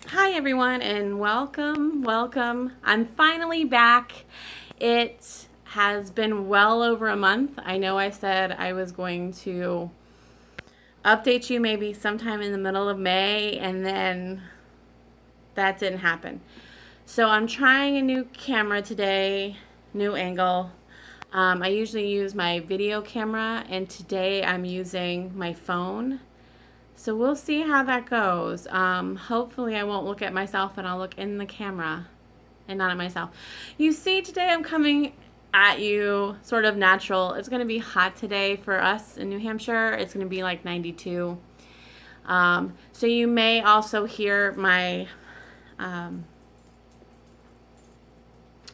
Hi everyone and welcome. I'm finally back. It has been well over a month. I know I said I was going to update you maybe sometime in the middle of May, and then that didn't happen. So I'm trying a new camera today, new angle. I usually use my video camera, and today I'm using my phone. So we'll see how that goes. Hopefully I won't look at myself and I'll look in the camera and not at myself. You see, today I'm coming at you sort of natural. It's going to be hot today for us in New Hampshire. It's going to be like 92. So you may also hear my, I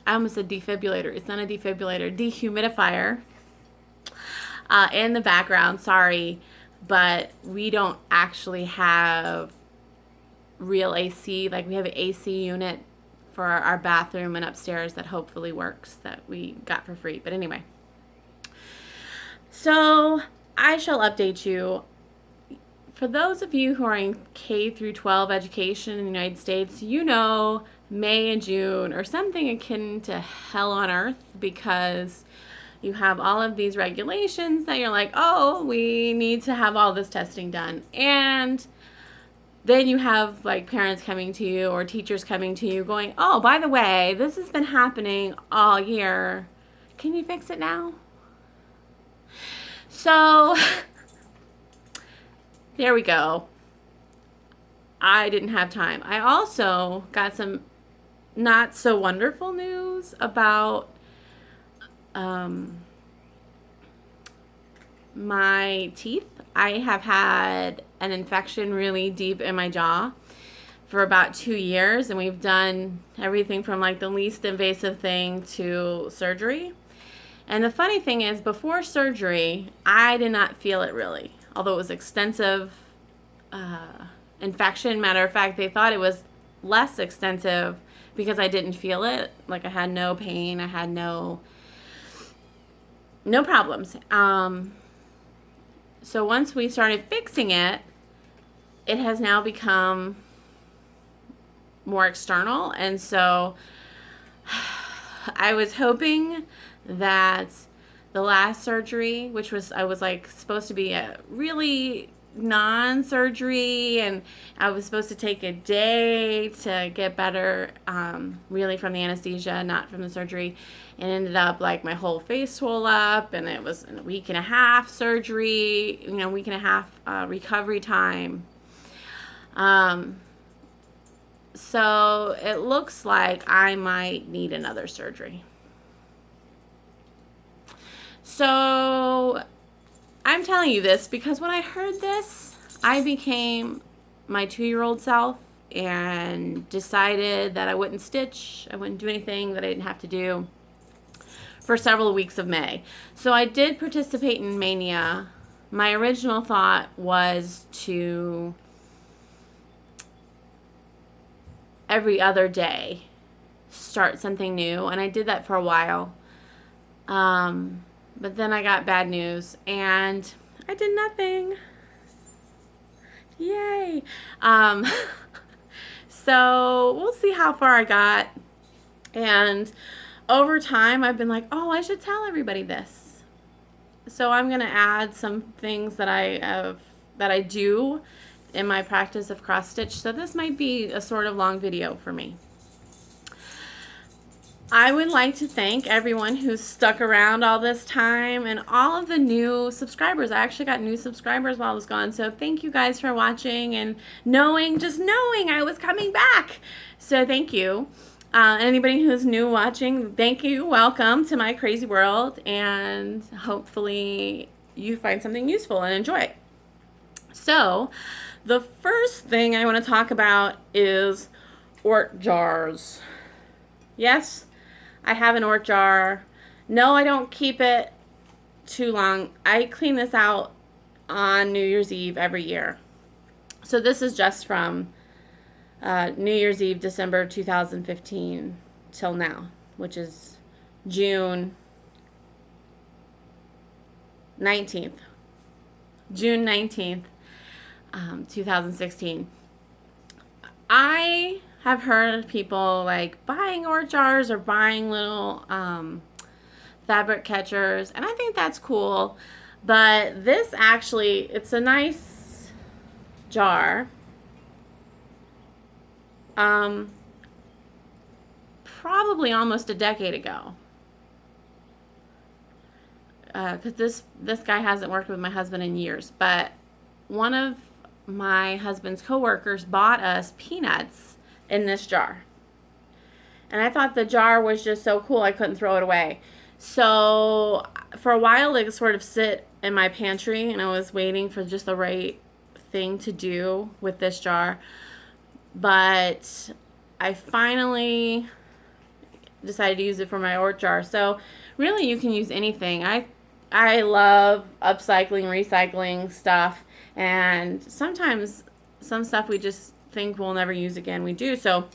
almost said defibrillator. It's not a defibrillator, dehumidifier in the background. Sorry, but we don't actually have real AC. Like, we have an AC unit for our bathroom and upstairs that hopefully works, that we got for free. But anyway, so I shall update you. For those of you who are in K through 12 education in the United States, you know May and June are something akin to hell on earth, because you have all of these regulations that you're like, oh, we need to have all this testing done. And then you have like parents coming to you or teachers coming to you going, oh, by the way, this has been happening all year. Can you fix it now? So there we go. I didn't have time. I also got some not so wonderful news about um, my teeth. I have had an infection really deep in my jaw for about 2 years, and we've done everything from like the least invasive thing to surgery. And the funny thing is, before surgery, I did not feel it really, although it was extensive infection. Matter of fact, they thought it was less extensive because I didn't feel it. Like, I had no pain, I had no problems. So once we started fixing it, it has now become more external. And so I was hoping that the last surgery, which was, I was like supposed to be a really non-surgery, and I was supposed to take a day to get better, really from the anesthesia, not from the surgery. And ended up like my whole face swole up, and it was a week and a half surgery, week and a half recovery time. So it looks like I might need another surgery. So I'm telling you this because when I heard this, I became my 2-year-old self and decided that I wouldn't stitch, I wouldn't do anything that I didn't have to do for several weeks of May. So I did participate in Mania. My original thought was to every other day start something new, and I did that for a while. But then I got bad news and I did nothing. Yay. So we'll see how far I got. And over time, I've been like, oh, I should tell everybody this. So I'm going to add some things that I do in my practice of cross stitch. So this might be a sort of long video for me. I would like to thank everyone who's stuck around all this time and all of the new subscribers. I actually got new subscribers while I was gone. So thank you guys for watching and just knowing I was coming back. So thank you. Anybody who's new watching, thank you. Welcome to my crazy world. And hopefully you find something useful and enjoy it. So the first thing I want to talk about is Ort jars. Yes, I have an Ort jar. No, I don't keep it too long. I clean this out on New Year's Eve every year. So this is just from New Year's Eve, December 2015 till now, which is June 19th. June 19th, 2016. I have heard people like buying art jars or buying little fabric catchers, and I think that's cool. But this actually, it's a nice jar. Probably almost a decade ago. Because this guy hasn't worked with my husband in years, but one of my husband's coworkers bought us peanuts in this jar. And I thought the jar was just so cool I couldn't throw it away. So for a while it sort of sit in my pantry, and I was waiting for just the right thing to do with this jar. But I finally decided to use it for my art jar. So really you can use anything. I love upcycling, recycling stuff, and sometimes some stuff we just think we'll never use again, we do. So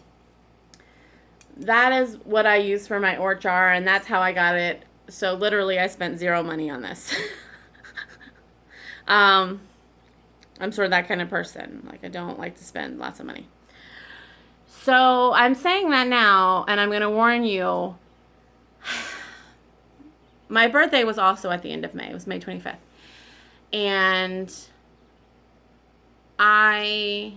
that is what I use for my art jar, and that's how I got it. So literally I spent zero money on this. I'm sort of that kind of person. Like, I don't like to spend lots of money. So I'm saying that now, and I'm going to warn you. My birthday was also at the end of May. It was May 25th. And I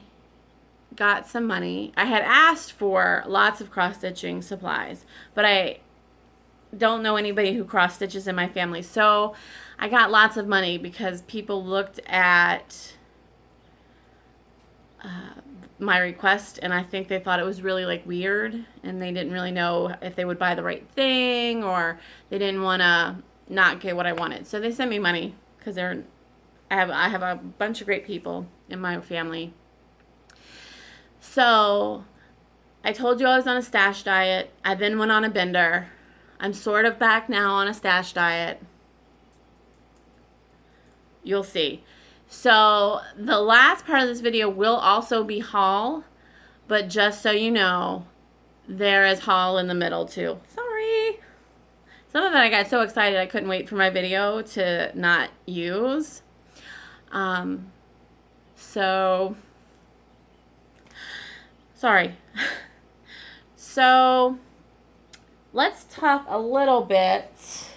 got some money. I had asked for lots of cross-stitching supplies, but I don't know anybody who cross-stitches in my family. So I got lots of money because people looked at my request, and I think they thought it was really like weird, and they didn't really know if they would buy the right thing, or they didn't want to not get what I wanted. So they sent me money because I have a bunch of great people in my family. So I told you I was on a stash diet. I then went on a bender. I'm sort of back now on a stash diet. You'll see. So the last part of this video will also be haul, but just so you know, there is haul in the middle too. Sorry. Some of it I got so excited I couldn't wait for my video to not use. So sorry. So let's talk a little bit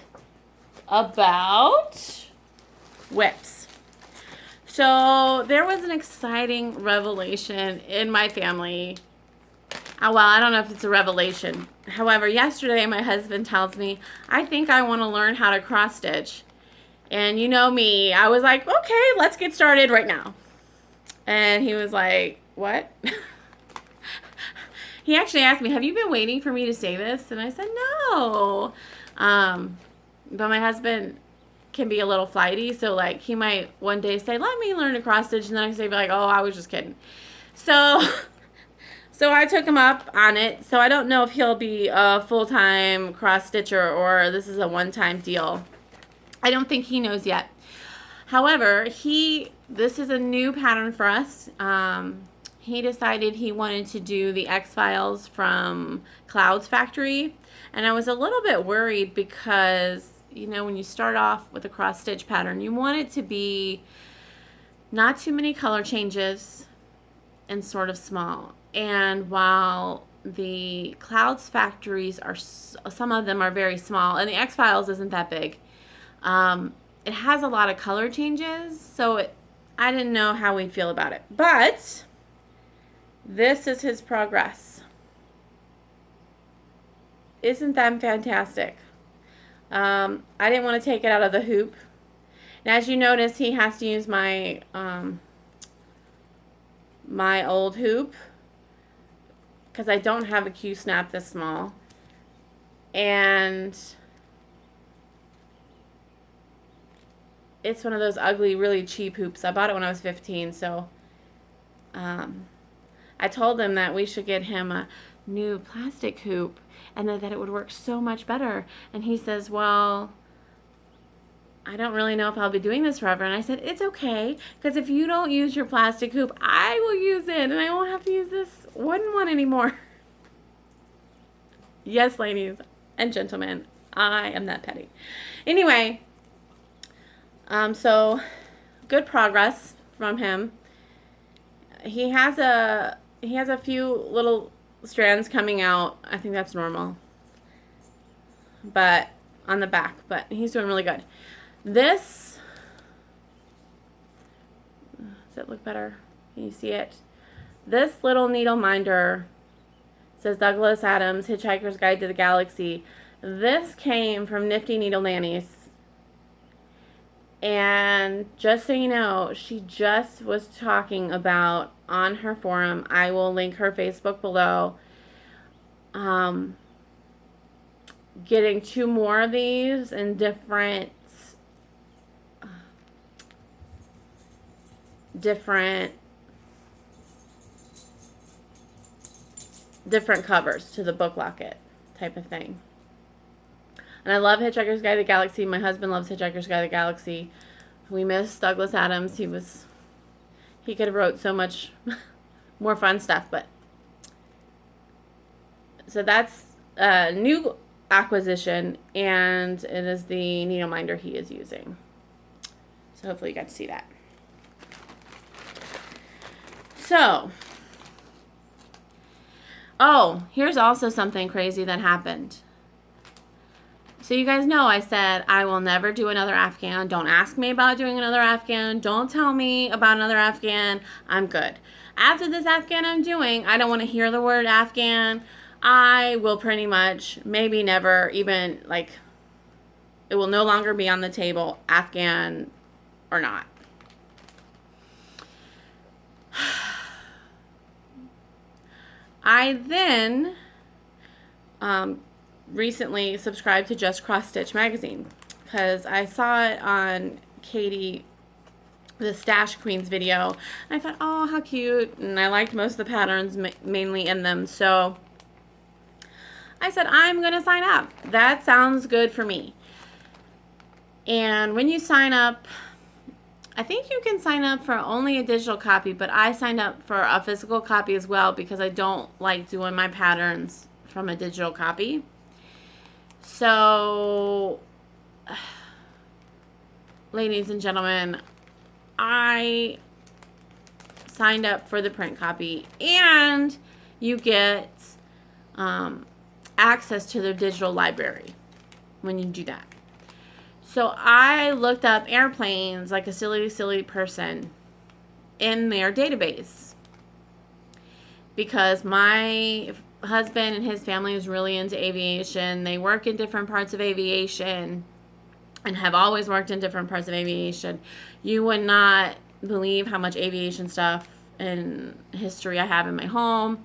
about whips. So there was an exciting revelation in my family. Well, I don't know if it's a revelation. However, yesterday my husband tells me, I think I want to learn how to cross stitch. And you know me, I was like, okay, let's get started right now. And he was like, what? He actually asked me, have you been waiting for me to say this? And I said, no. But my husband can be a little flighty, so like he might one day say, let me learn to cross stitch, and the next day be like, oh, I was just kidding. So I took him up on it. So I don't know if he'll be a full-time cross stitcher or this is a one-time deal. I don't think he knows yet. However, this is a new pattern for us. He decided he wanted to do the X-Files from Cloud's Factory, and I was a little bit worried because, you know, when you start off with a cross stitch pattern, you want it to be not too many color changes and sort of small. And while the Clouds Factories are, some of them are very small, and the X-Files isn't that big, it has a lot of color changes, so I didn't know how we'd feel about it. But this is his progress. Isn't that fantastic? I didn't want to take it out of the hoop. And as you notice, he has to use my my old hoop because I don't have a Q-snap this small. And it's one of those ugly, really cheap hoops. I bought it when I was 15, so I told him that we should get him a new plastic hoop and that it would work so much better. And he says, well, I don't really know if I'll be doing this forever. And I said, it's okay, because if you don't use your plastic hoop, I will use it, and I won't have to use this wooden one anymore. Yes, ladies and gentlemen, I am that petty. Anyway, so good progress from him. He has a he has a few little strands coming out. I think that's normal. But on the back, but he's doing really good. This, does it look better? Can you see it? This little needle minder says Douglas Adams, Hitchhiker's Guide to the Galaxy. This came from Nifty Needle Nannies. And just so you know, she just was talking about on her forum, I will link her Facebook below, getting 2 more of these in different covers to the book locket type of thing. And I love Hitchhiker's Guide to the Galaxy. My husband loves Hitchhiker's Guide to the Galaxy. We miss Douglas Adams. He could have wrote so much more fun stuff. But so that's a new acquisition, and it is the needle minder he is using. So hopefully you got to see that. So, oh, here's also something crazy that happened. So you guys know I said I will never do another Afghan. Don't ask me about doing another Afghan. Don't tell me about another Afghan. I'm good. After this Afghan I'm doing, I don't want to hear the word Afghan. I will pretty much, maybe never even, like, it will no longer be on the table, Afghan or not. I then recently subscribed to Just Cross Stitch magazine because I saw it on Katie, the Stash Queens video, and I thought, oh, how cute, and I liked most of the patterns mainly in them, so I said, I'm going to sign up. That sounds good for me. And when you sign up, I think you can sign up for only a digital copy, but I signed up for a physical copy as well because I don't like doing my patterns from a digital copy. So, ladies and gentlemen, I signed up for the print copy, and you get access to their digital library when you do that. So I looked up airplanes like a silly person in their database because my husband and his family is really into aviation. They work in different parts of aviation and have always worked in different parts of aviation. You would not believe how much aviation stuff and history I have in my home.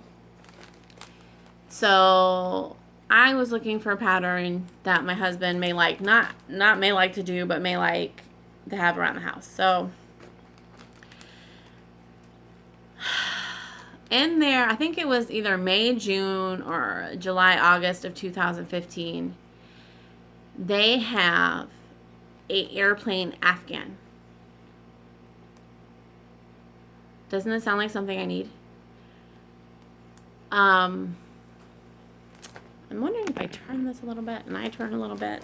So I was looking for a pattern that my husband may like, not may like to do, but may like to have around the house. So in there, I think it was either May, June, or July, August of 2015, they have a airplane Afghan. Doesn't it sound like something I need? I'm wondering if I turn this a little bit and I turn a little bit.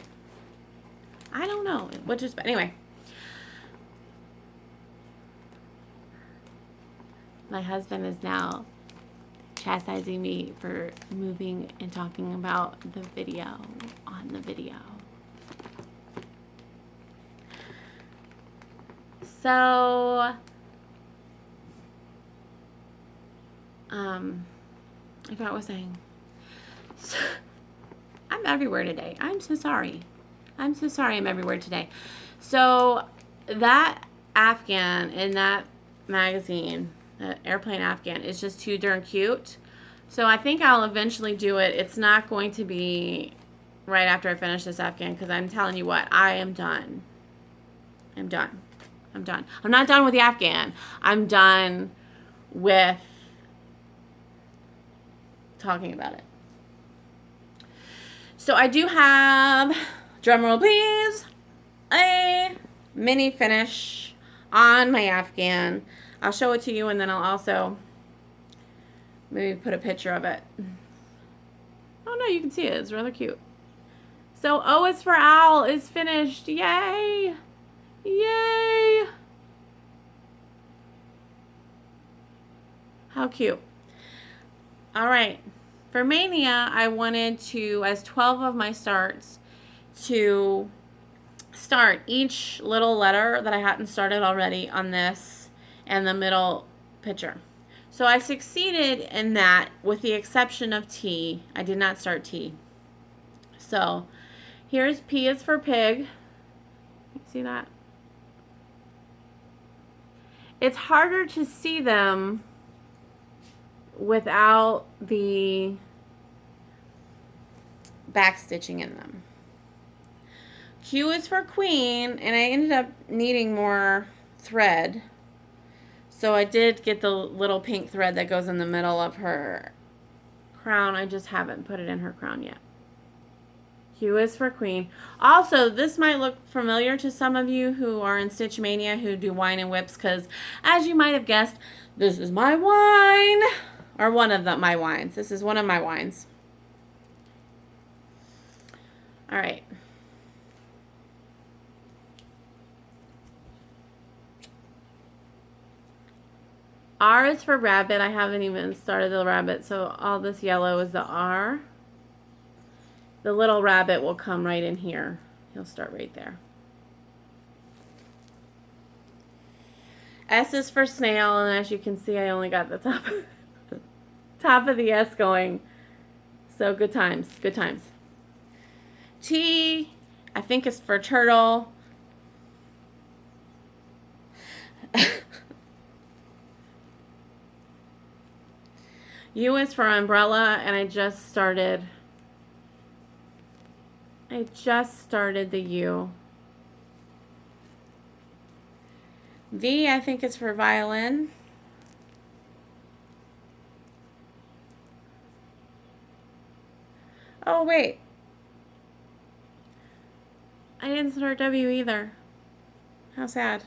I don't know. Anyway. My husband is now chastising me for moving and talking about the video on the video. So, I forgot what I was saying. So, I'm everywhere today. I'm so sorry. I'm everywhere today. So, that Afghan in that magazine, the airplane Afghan, is just too darn cute. So, I think I'll eventually do it. It's not going to be right after I finish this Afghan because I'm telling you what, I am done. I'm done. I'm not done with the Afghan. I'm done with talking about it. So I do have, drumroll please, a mini finish on my Afghan. I'll show it to you and then I'll also maybe put a picture of it. Oh no, you can see it. It's rather cute. So O is for Owl is finished. Yay! Yay! How cute. All right. For Mania, I wanted to, as 12 of my starts, to start each little letter that I hadn't started already on this and the middle picture. So I succeeded in that with the exception of T. I did not start T. So here's P is for pig. You see that? It's harder to see them without the back stitching in them. Q is for queen, and I ended up needing more thread. So I did get the little pink thread that goes in the middle of her crown. I just haven't put it in her crown yet. Q is for queen. Also, this might look familiar to some of you who are in Stitch Mania who do wine and whips, because as you might have guessed, this is my wine, or one of my wines. This is one of my wines. All right. R is for rabbit. I haven't even started the rabbit, so all this yellow is the R. The little rabbit will come right in here. He'll start right there. S is for snail, and as you can see, I only got the top of the S going. So good times, good times. T, I think is for turtle. U is for umbrella, and I just started the U. V, I think, is for violin. Oh, wait. I didn't start W either. How sad.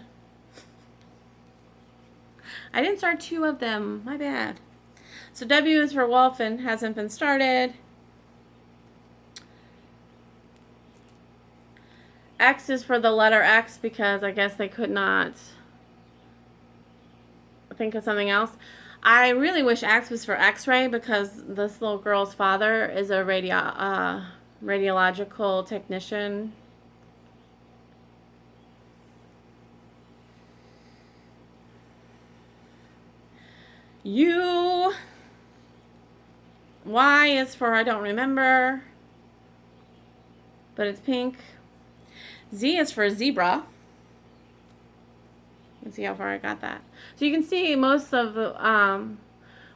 I didn't start two of them. My bad. So W is for wolf and hasn't been started. X is for the letter X because I guess they could not think of something else. I really wish X was for X-ray because this little girl's father is a radiological technician. U. Y is for I don't remember, but it's pink. Z is for zebra. Let's see how far I got that. So you can see most of the,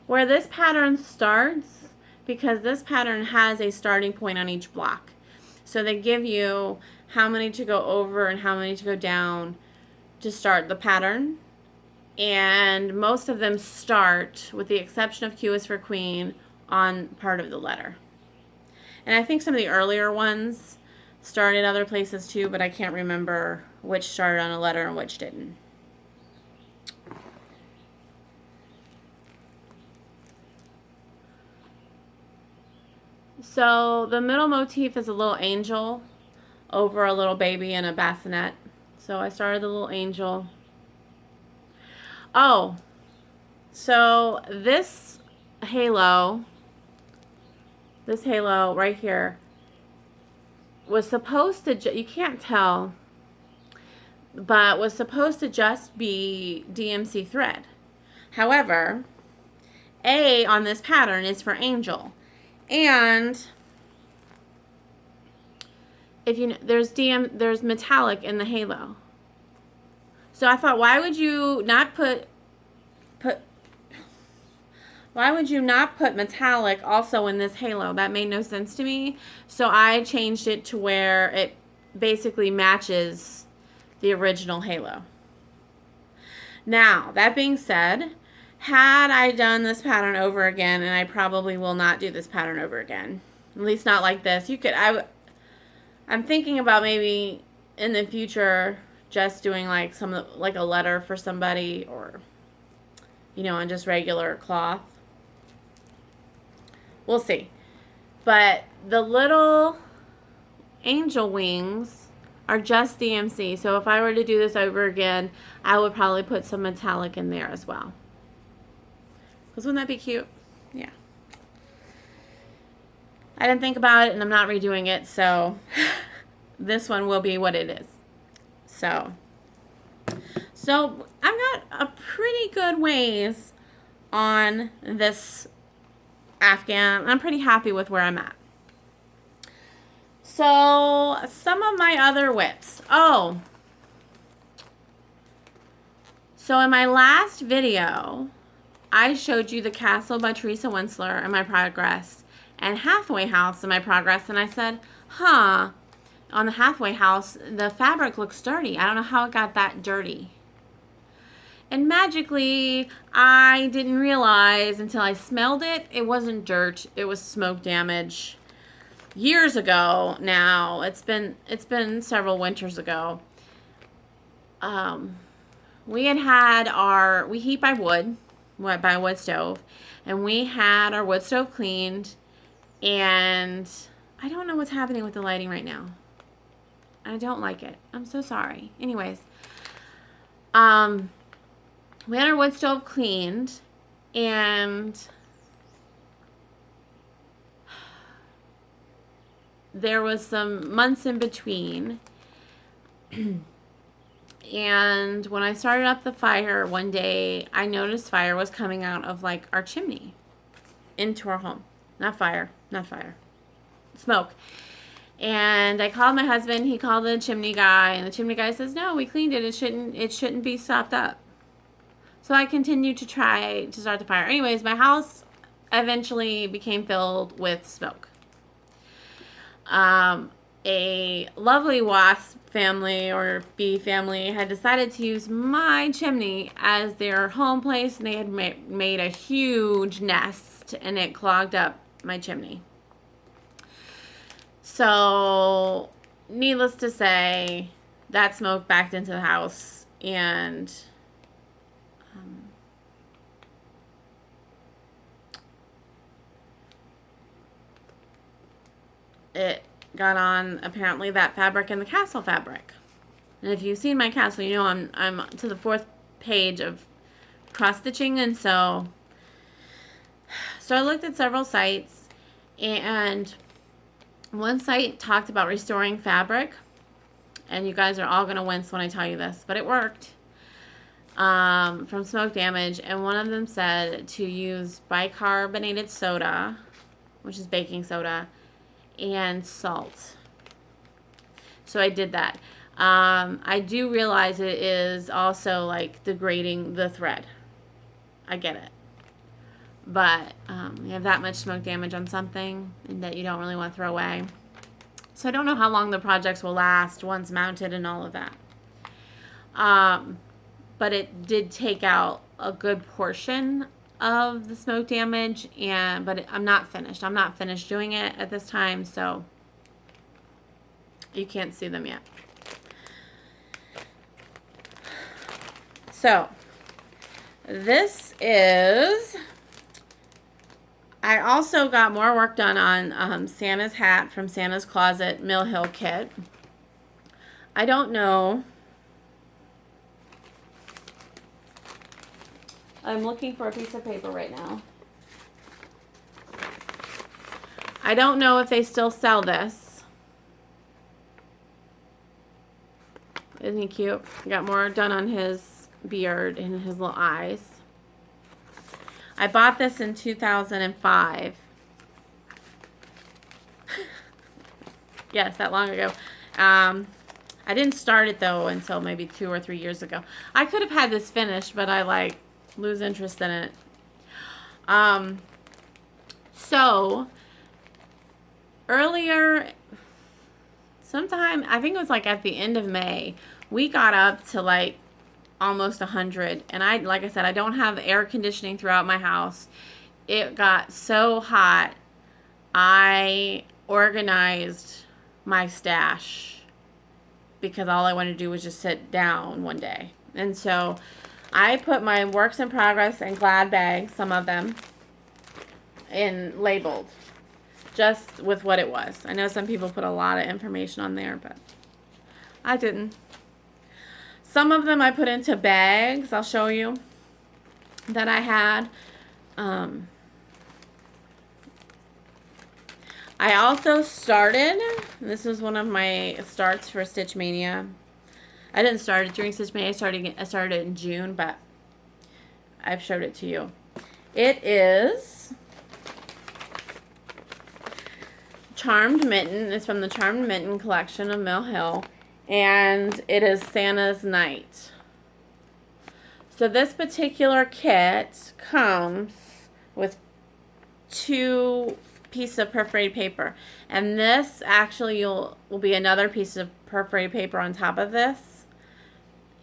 where this pattern starts, because this pattern has a starting point on each block. So they give you how many to go over and how many to go down to start the pattern. And most of them start, with the exception of Q is for queen, on part of the letter. And I think some of the earlier ones started other places too, but I can't remember which started on a letter and which didn't. So the middle motif is a little angel over a little baby in a bassinet. So I started the little angel. Oh, so this halo right here was supposed to, you can't tell, but was supposed to just be DMC thread. However, A on this pattern is for angel. And if you know, there's metallic in the halo. So I thought, why would you not put metallic also in this halo? That made no sense to me. So I changed it to where it basically matches the original halo. Now, that being said, had I done this pattern over again, and I probably will not do this pattern over again, at least not like this. I'm thinking about maybe in the future just doing like a letter for somebody, or on just regular cloth. We'll see. But the little angel wings are just DMC. So if I were to do this over again, I would probably put some metallic in there as well. Because wouldn't that be cute? Yeah. I didn't think about it, and I'm not redoing it, so this one will be what it is. So I've got a pretty good ways on this Afghan. I'm pretty happy with where I'm at. So some of my other whips. Oh, so in my last video, I showed you the Castle by Teresa Winsler in my progress and Halfway House in my progress, and I said, huh, on the Halfway House, the fabric looks dirty. I don't know how it got that dirty. And magically, I didn't realize until I smelled it, it wasn't dirt, it was smoke damage. Years ago now, it's been several winters ago. We heat by wood stove, and we had our wood stove cleaned, and I don't know what's happening with the lighting right now. I don't like it. I'm so sorry. Anyways, we had our wood stove cleaned, and there was some months in between. And when I started up the fire one day, I noticed fire was coming out of like our chimney into our home. Not fire. Smoke. And I called my husband. He called the chimney guy, and the chimney guy says, "No, we cleaned it. It shouldn't be stopped up." So I continued to try to start the fire. Anyways, my house eventually became filled with smoke. A lovely wasp family or bee family had decided to use my chimney as their home place, and they had made a huge nest, and it clogged up my chimney. So, needless to say, that smoke backed into the house, and it got on apparently that fabric and the castle fabric. And if you've seen my castle, you know I'm to the 4th page of cross stitching, and so I looked at several sites, and one site talked about restoring fabric, and you guys are all gonna wince when I tell you this, but it worked, from smoke damage. And one of them said to use bicarbonated soda, which is baking soda, and salt. So I did that. I do realize it is also like degrading the thread. I get it. But you have that much smoke damage on something that you don't really want to throw away. So I don't know how long the projects will last once mounted and all of that. But it did take out a good portion of the smoke damage, but I'm not finished. I'm not finished doing it at this time, so you can't see them yet. So this is, I also got more work done on Santa's hat from Santa's Closet Mill Hill kit. I don't know. I'm looking for a piece of paper right now. I don't know if they still sell this. Isn't he cute? Got more done on his beard and his little eyes. I bought this in 2005. Yes, that long ago. I didn't start it though until maybe 2 or 3 years ago. I could have had this finished, but I lose interest in it. So earlier, sometime, I think it was at the end of May, we got up to almost 100. And like I said, I don't have air conditioning throughout my house. It got so hot, I organized my stash because all I wanted to do was just sit down one day. And so I put my works in progress in glad bags, some of them, and labeled just with what it was. I know some people put a lot of information on there, but I didn't. Some of them I put into bags. I'll show you that I had. I also started, this was one of my starts for Stitch Mania. I didn't start it during Stitch Mania. I started it in June, but I've showed it to you. It is Charmed Mitten. It's from the Charmed Mitten collection of Mill Hill. And it is Santa's Night. So this particular kit comes with 2 pieces of perforated paper. And this actually will be another piece of perforated paper on top of this.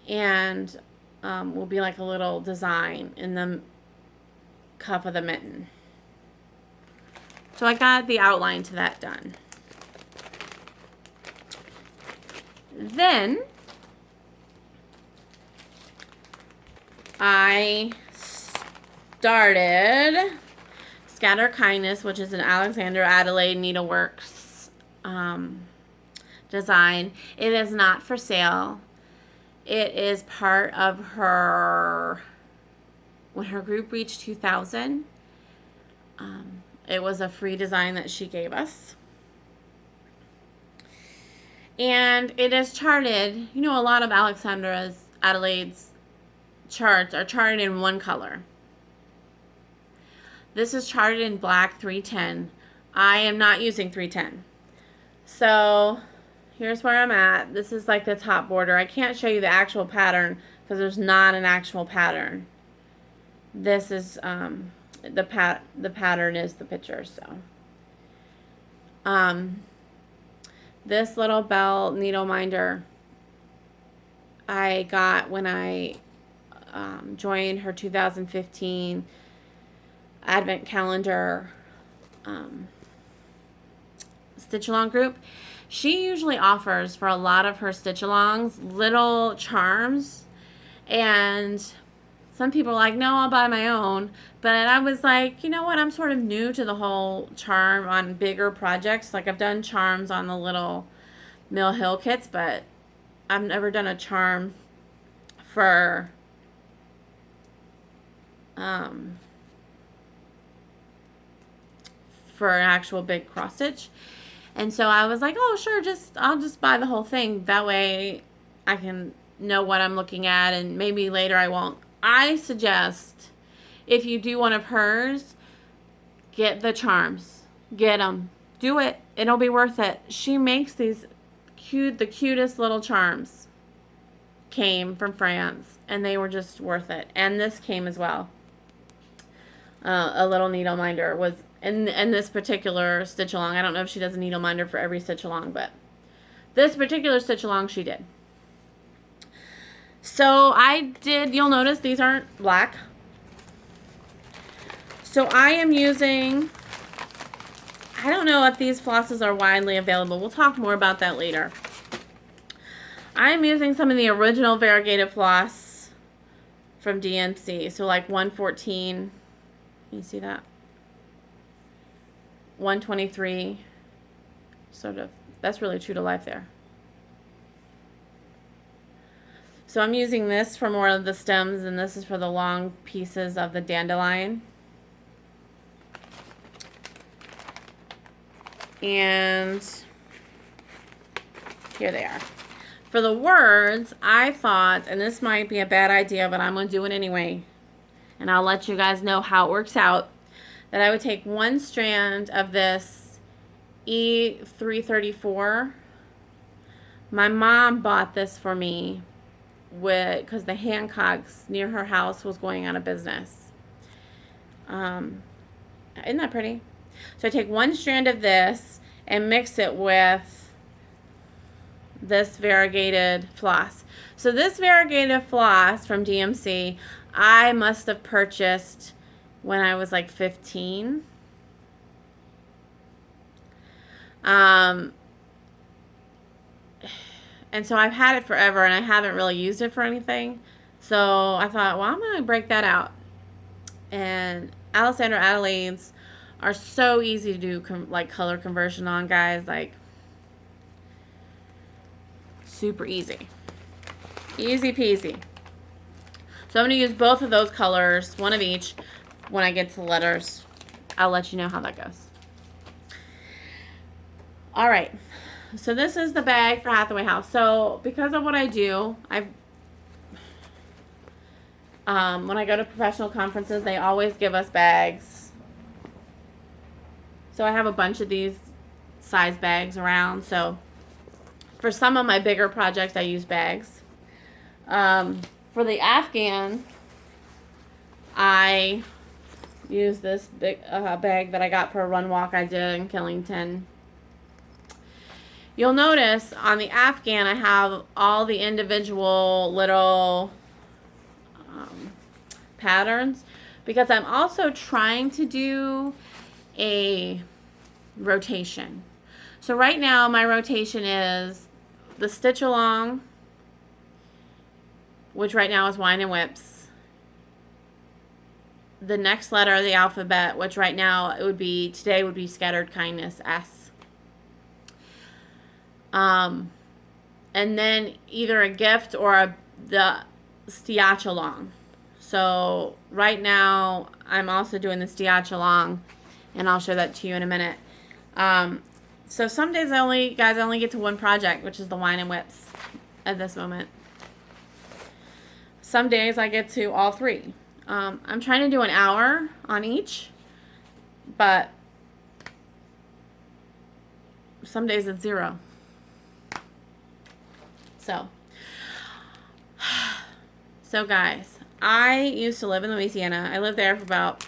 And will be like a little design in the cuff of the mitten. So I got the outline to that done. Then I started Scatter Kindness, which is an Alexander Adelaide Needleworks design. It is not for sale. It is part of her, when her group reached 2,000, it was a free design that she gave us. And it is charted. You know, a lot of Adelaide's charts are charted in one color. This is charted in black 310. I am not using 310. So here's where I'm at. This is like the top border. I can't show you the actual pattern because there's not an actual pattern. This is the pattern is the picture. So this little bell needle minder I got when I joined her 2015 Advent Calendar Stitch Along group. She usually offers for a lot of her Stitch Alongs little charms, and some people are like, no, I'll buy my own. But I was like, you know what? I'm sort of new to the whole charm on bigger projects. Like, I've done charms on the little Mill Hill kits, but I've never done a charm for an actual big cross stitch. And so I was like, oh, sure, I'll just buy the whole thing. That way I can know what I'm looking at, and maybe later I won't. I suggest if you do one of hers, get the charms. Get them. Do it. It'll be worth it. She makes these the cutest little charms. Came from France, and they were just worth it. And this came as well. A little needle minder was in this particular stitch along. I don't know if she does a needle minder for every stitch along, but this particular stitch along she did. So you'll notice these aren't black. So I am using, I don't know if these flosses are widely available. We'll talk more about that later. I'm using some of the original variegated floss from DMC. So like 114, you see that? 123, sort of, that's really true to life there. So I'm using this for more of the stems, and this is for the long pieces of the dandelion. And here they are. For the words, I thought, and this might be a bad idea, but I'm going to do it anyway, and I'll let you guys know how it works out, that I would take one strand of this E334. My mom bought this for me because the Hancocks near her house was going out of business. Isn't that pretty? So I take one strand of this and mix it with this variegated floss. So this variegated floss from DMC, I must have purchased when I was like 15. And so I've had it forever, and I haven't really used it for anything. So I thought, well, I'm going to break that out. And Alexander Adelaide's are so easy to do like color conversion on, guys. Like, super easy. Easy peasy. So I'm going to use both of those colors, one of each, when I get to the letters. I'll let you know how that goes. All right. So this is the bag for Hathaway House. So because of what I do, when I go to professional conferences, they always give us bags. So I have a bunch of these size bags around. So for some of my bigger projects, I use bags. For the Afghan, I use this big bag that I got for a run walk I did in Killington. You'll notice on the Afghan, I have all the individual little patterns because I'm also trying to do a rotation. So right now my rotation is the stitch along, which right now is Wine and Whips. The next letter of the alphabet, which right now today would be Scattered Kindness, S. And then either a gift or the stiach along. So right now I'm also doing the stiach along, and I'll show that to you in a minute. So some days I only get to one project, which is the Wine and Whips at this moment. Some days I get to all three. I'm trying to do an hour on each, but some days it's 0. So guys, I used to live in Louisiana. I lived there for about,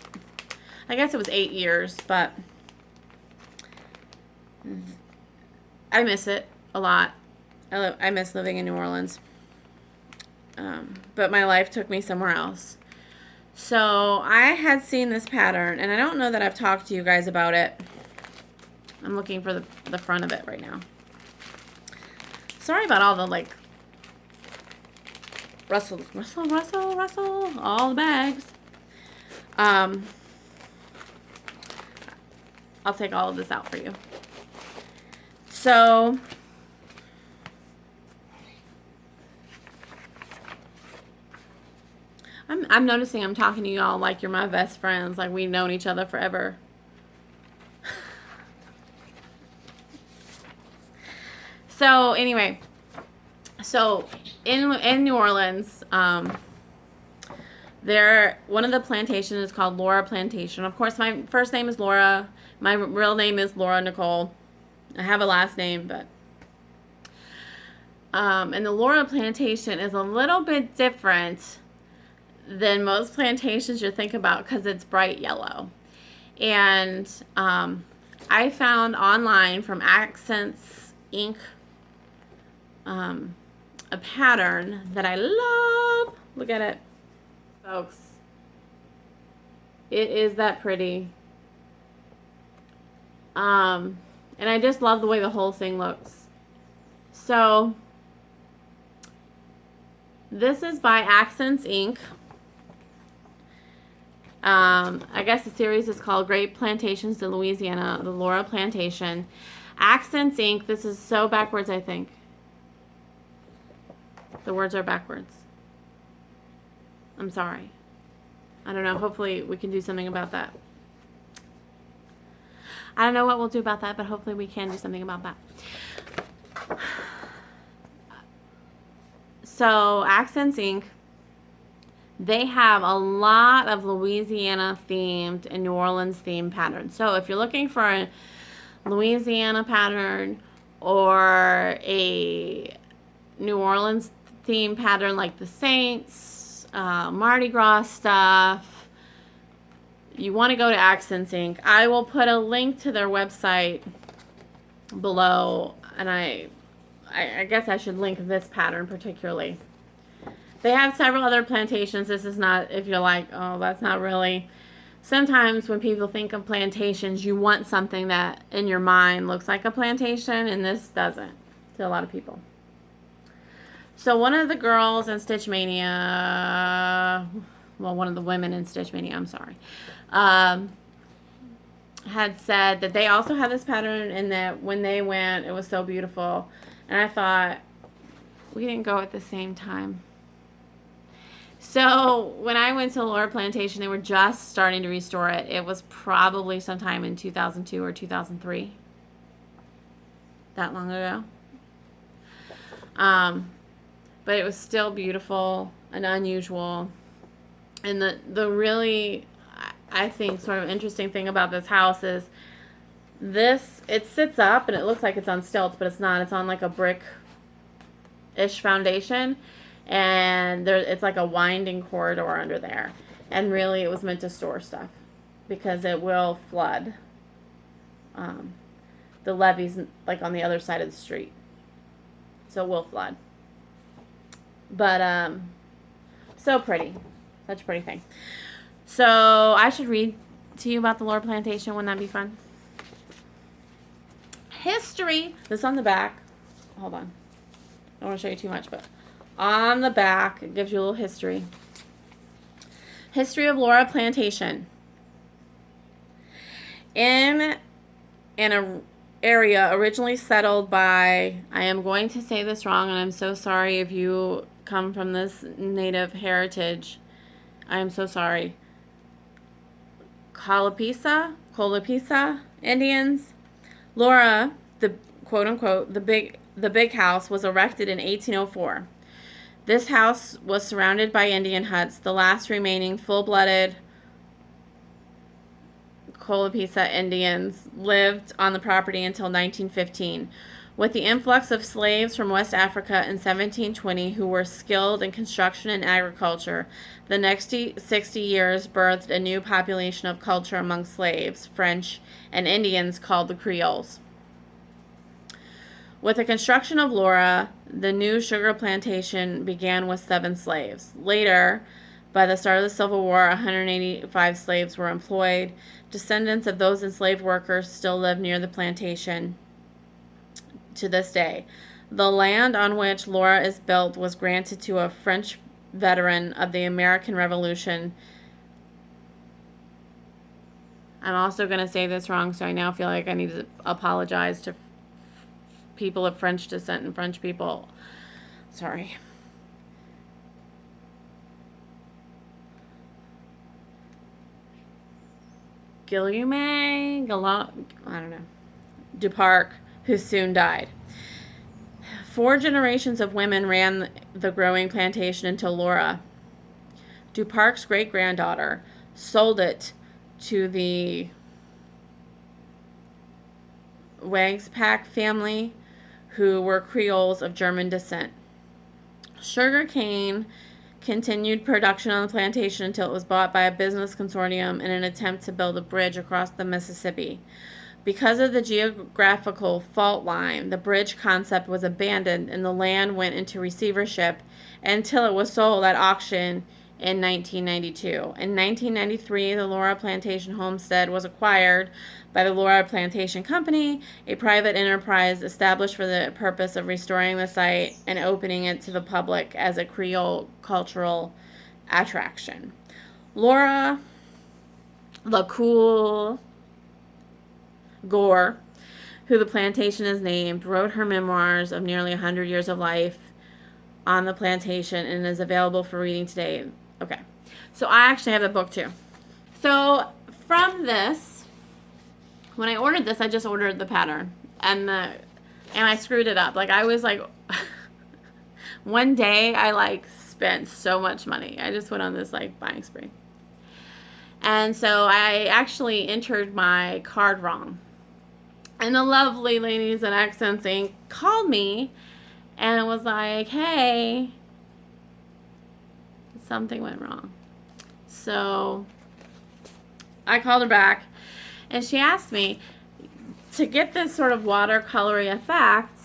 I guess it was 8 years, but I miss it a lot. I miss living in New Orleans. But my life took me somewhere else. So I had seen this pattern, and I don't know that I've talked to you guys about it. I'm looking for the front of it right now. Sorry about all the rustle, all the bags. I'll take all of this out for you. So I'm noticing I'm talking to you all like you're my best friends, like we've known each other forever. So anyway, so in New Orleans, one of the plantations is called Laura Plantation. Of course, my first name is Laura. My real name is Laura Nicole. I have a last name, but and the Laura Plantation is a little bit different than most plantations you think about because it's bright yellow. And I found online from Accents Ink a pattern that I love. Look at it, folks. It is that pretty. And I just love the way the whole thing looks. So this is by Accents Ink. I guess the series is called Great Plantations in Louisiana, the Laura Plantation. Accents Ink. This is so backwards, I think. The words are backwards. I'm sorry. I don't know. Hopefully we can do something about that. I don't know what we'll do about that, but hopefully we can do something about that. So Accents Ink, they have a lot of Louisiana themed and New Orleans themed patterns. So if you're looking for a Louisiana pattern or a New Orleans theme pattern like the Saints, Mardi Gras stuff, you want to go to Accents Ink. I will put a link to their website below, and I guess I should link this pattern particularly. They have several other plantations. This is not, if you're like, oh, that's not really. Sometimes when people think of plantations, you want something that in your mind looks like a plantation, and this doesn't to a lot of people. So one of the girls in Stitch Mania, well, one of the women in Stitch Mania, I'm sorry, had said that they also had this pattern and that when they went, it was so beautiful. And I thought, we didn't go at the same time. So when I went to Laura Plantation, they were just starting to restore it. It was probably sometime in 2002 or 2003. that long ago. But it was still beautiful and unusual. And the really, I think, sort of interesting thing about this house is it sits up and it looks like it's on stilts, but it's not. It's on like a brick-ish foundation. And it's like a winding corridor under there. And really it was meant to store stuff because it will flood. The levee's like on the other side of the street. So it will flood. But, so pretty. Such a pretty thing. So, I should read to you about the Laura Plantation. Wouldn't that be fun? History. This on the back. Hold on. I don't want to show you too much, but on the back, it gives you a little history. History of Laura Plantation. In an area originally settled by, I am going to say this wrong, and I'm so sorry if you come from this native heritage. I am so sorry. Colapisa Indians. Laura, the quote-unquote, the big house was erected in 1804. This house was surrounded by Indian huts, the last remaining full-blooded Colapisa Indians lived on the property until 1915. With the influx of slaves from West Africa in 1720 who were skilled in construction and agriculture, the next 60 years birthed a new population of culture among slaves, French, and Indians called the Creoles. With the construction of Laura, the new sugar plantation began with 7 slaves. Later, by the start of the Civil War, 185 slaves were employed. Descendants of those enslaved workers still live near the plantation to this day. The land on which Laura is built was granted to a French veteran of the American Revolution. I'm also going to say this wrong, so I now feel like I need to apologize to people of French descent and French people. Sorry. I don't know. Duparc, who soon died. 4 generations of women ran the growing plantation until Laura, Duparc's great-granddaughter, sold it to the Wagspack family, who were Creoles of German descent. Sugarcane continued production on the plantation until it was bought by a business consortium in an attempt to build a bridge across the Mississippi. Because of the geographical fault line, the bridge concept was abandoned and the land went into receivership until it was sold at auction in 1992. In 1993, the Laura Plantation Homestead was acquired by the Laura Plantation Company, a private enterprise established for the purpose of restoring the site and opening it to the public as a Creole cultural attraction. Laura, the cool Gore, who the plantation is named, wrote her memoirs of nearly 100 years of life on the plantation and is available for reading today. Okay, so I actually have a book too. So from this, when I ordered this, I just ordered the pattern and I screwed it up. Like I was like, one day I spent so much money. I just went on this buying spree. And so I actually entered my card wrong. And the lovely ladies at Accents Inc. called me and was like, hey, something went wrong. So I called her back and she asked me to get this sort of watercolory effect.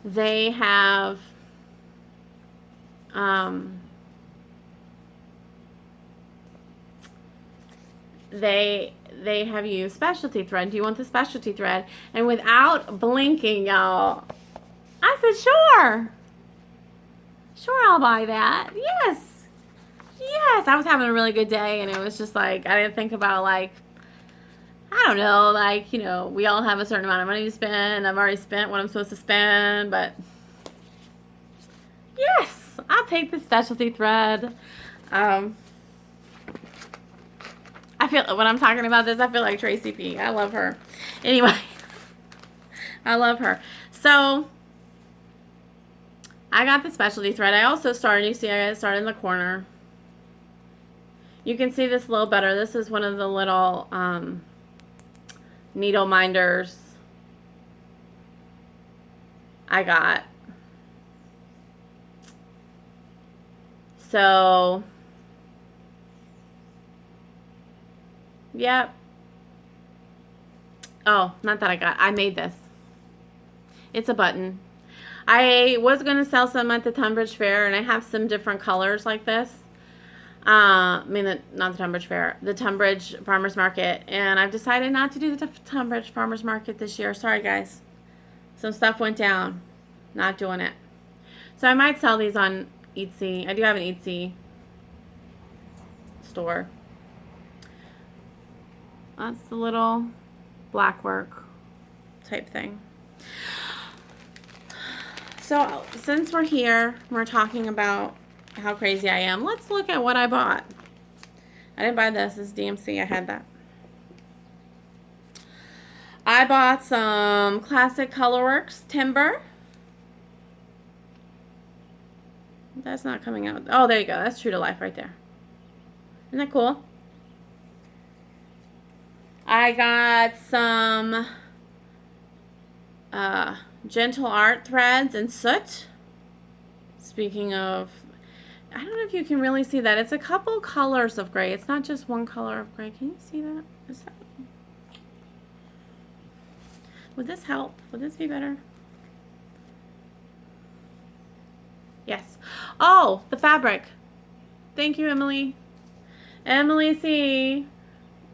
They have they have used specialty thread. Do you want the specialty thread? And without blinking, y'all, I said, sure. Sure, I'll buy that. Yes. I was having a really good day, and it was just I didn't think about I don't know, we all have a certain amount of money to spend. I've already spent what I'm supposed to spend, but yes, I'll take the specialty thread. I feel, when I'm talking about this, I feel like Tracy P. I love her. Anyway, I love her. So I got the specialty thread. I also started, you see I started in the corner. You can see this a little better. This is one of the little needle minders I got. So, yep. Oh, not that I got. I made this. It's a button. I was going to sell some at the Tunbridge Fair, and I have some different colors like this. I mean, not the Tunbridge Fair, the Tunbridge Farmers Market. And I've decided not to do the Tunbridge Farmers Market this year. Sorry, guys. Some stuff went down. Not doing it. So I might sell these on Etsy. I do have an Etsy store. That's the little black work type thing. So since we're here, we're talking about how crazy I am. Let's look at what I bought. I didn't buy this. This is DMC. I had that. I bought some Classic Colorworks timber. That's not coming out. Oh, there you go. That's true to life right there. Isn't that cool? I got some Gentle Art threads and soot. Speaking of, I don't know if you can really see that. It's a couple colors of gray. It's not just one color of gray. Can you see that? Is that? Would this help? Would this be better? Yes. Oh, the fabric. Thank you, Emily. Emily C.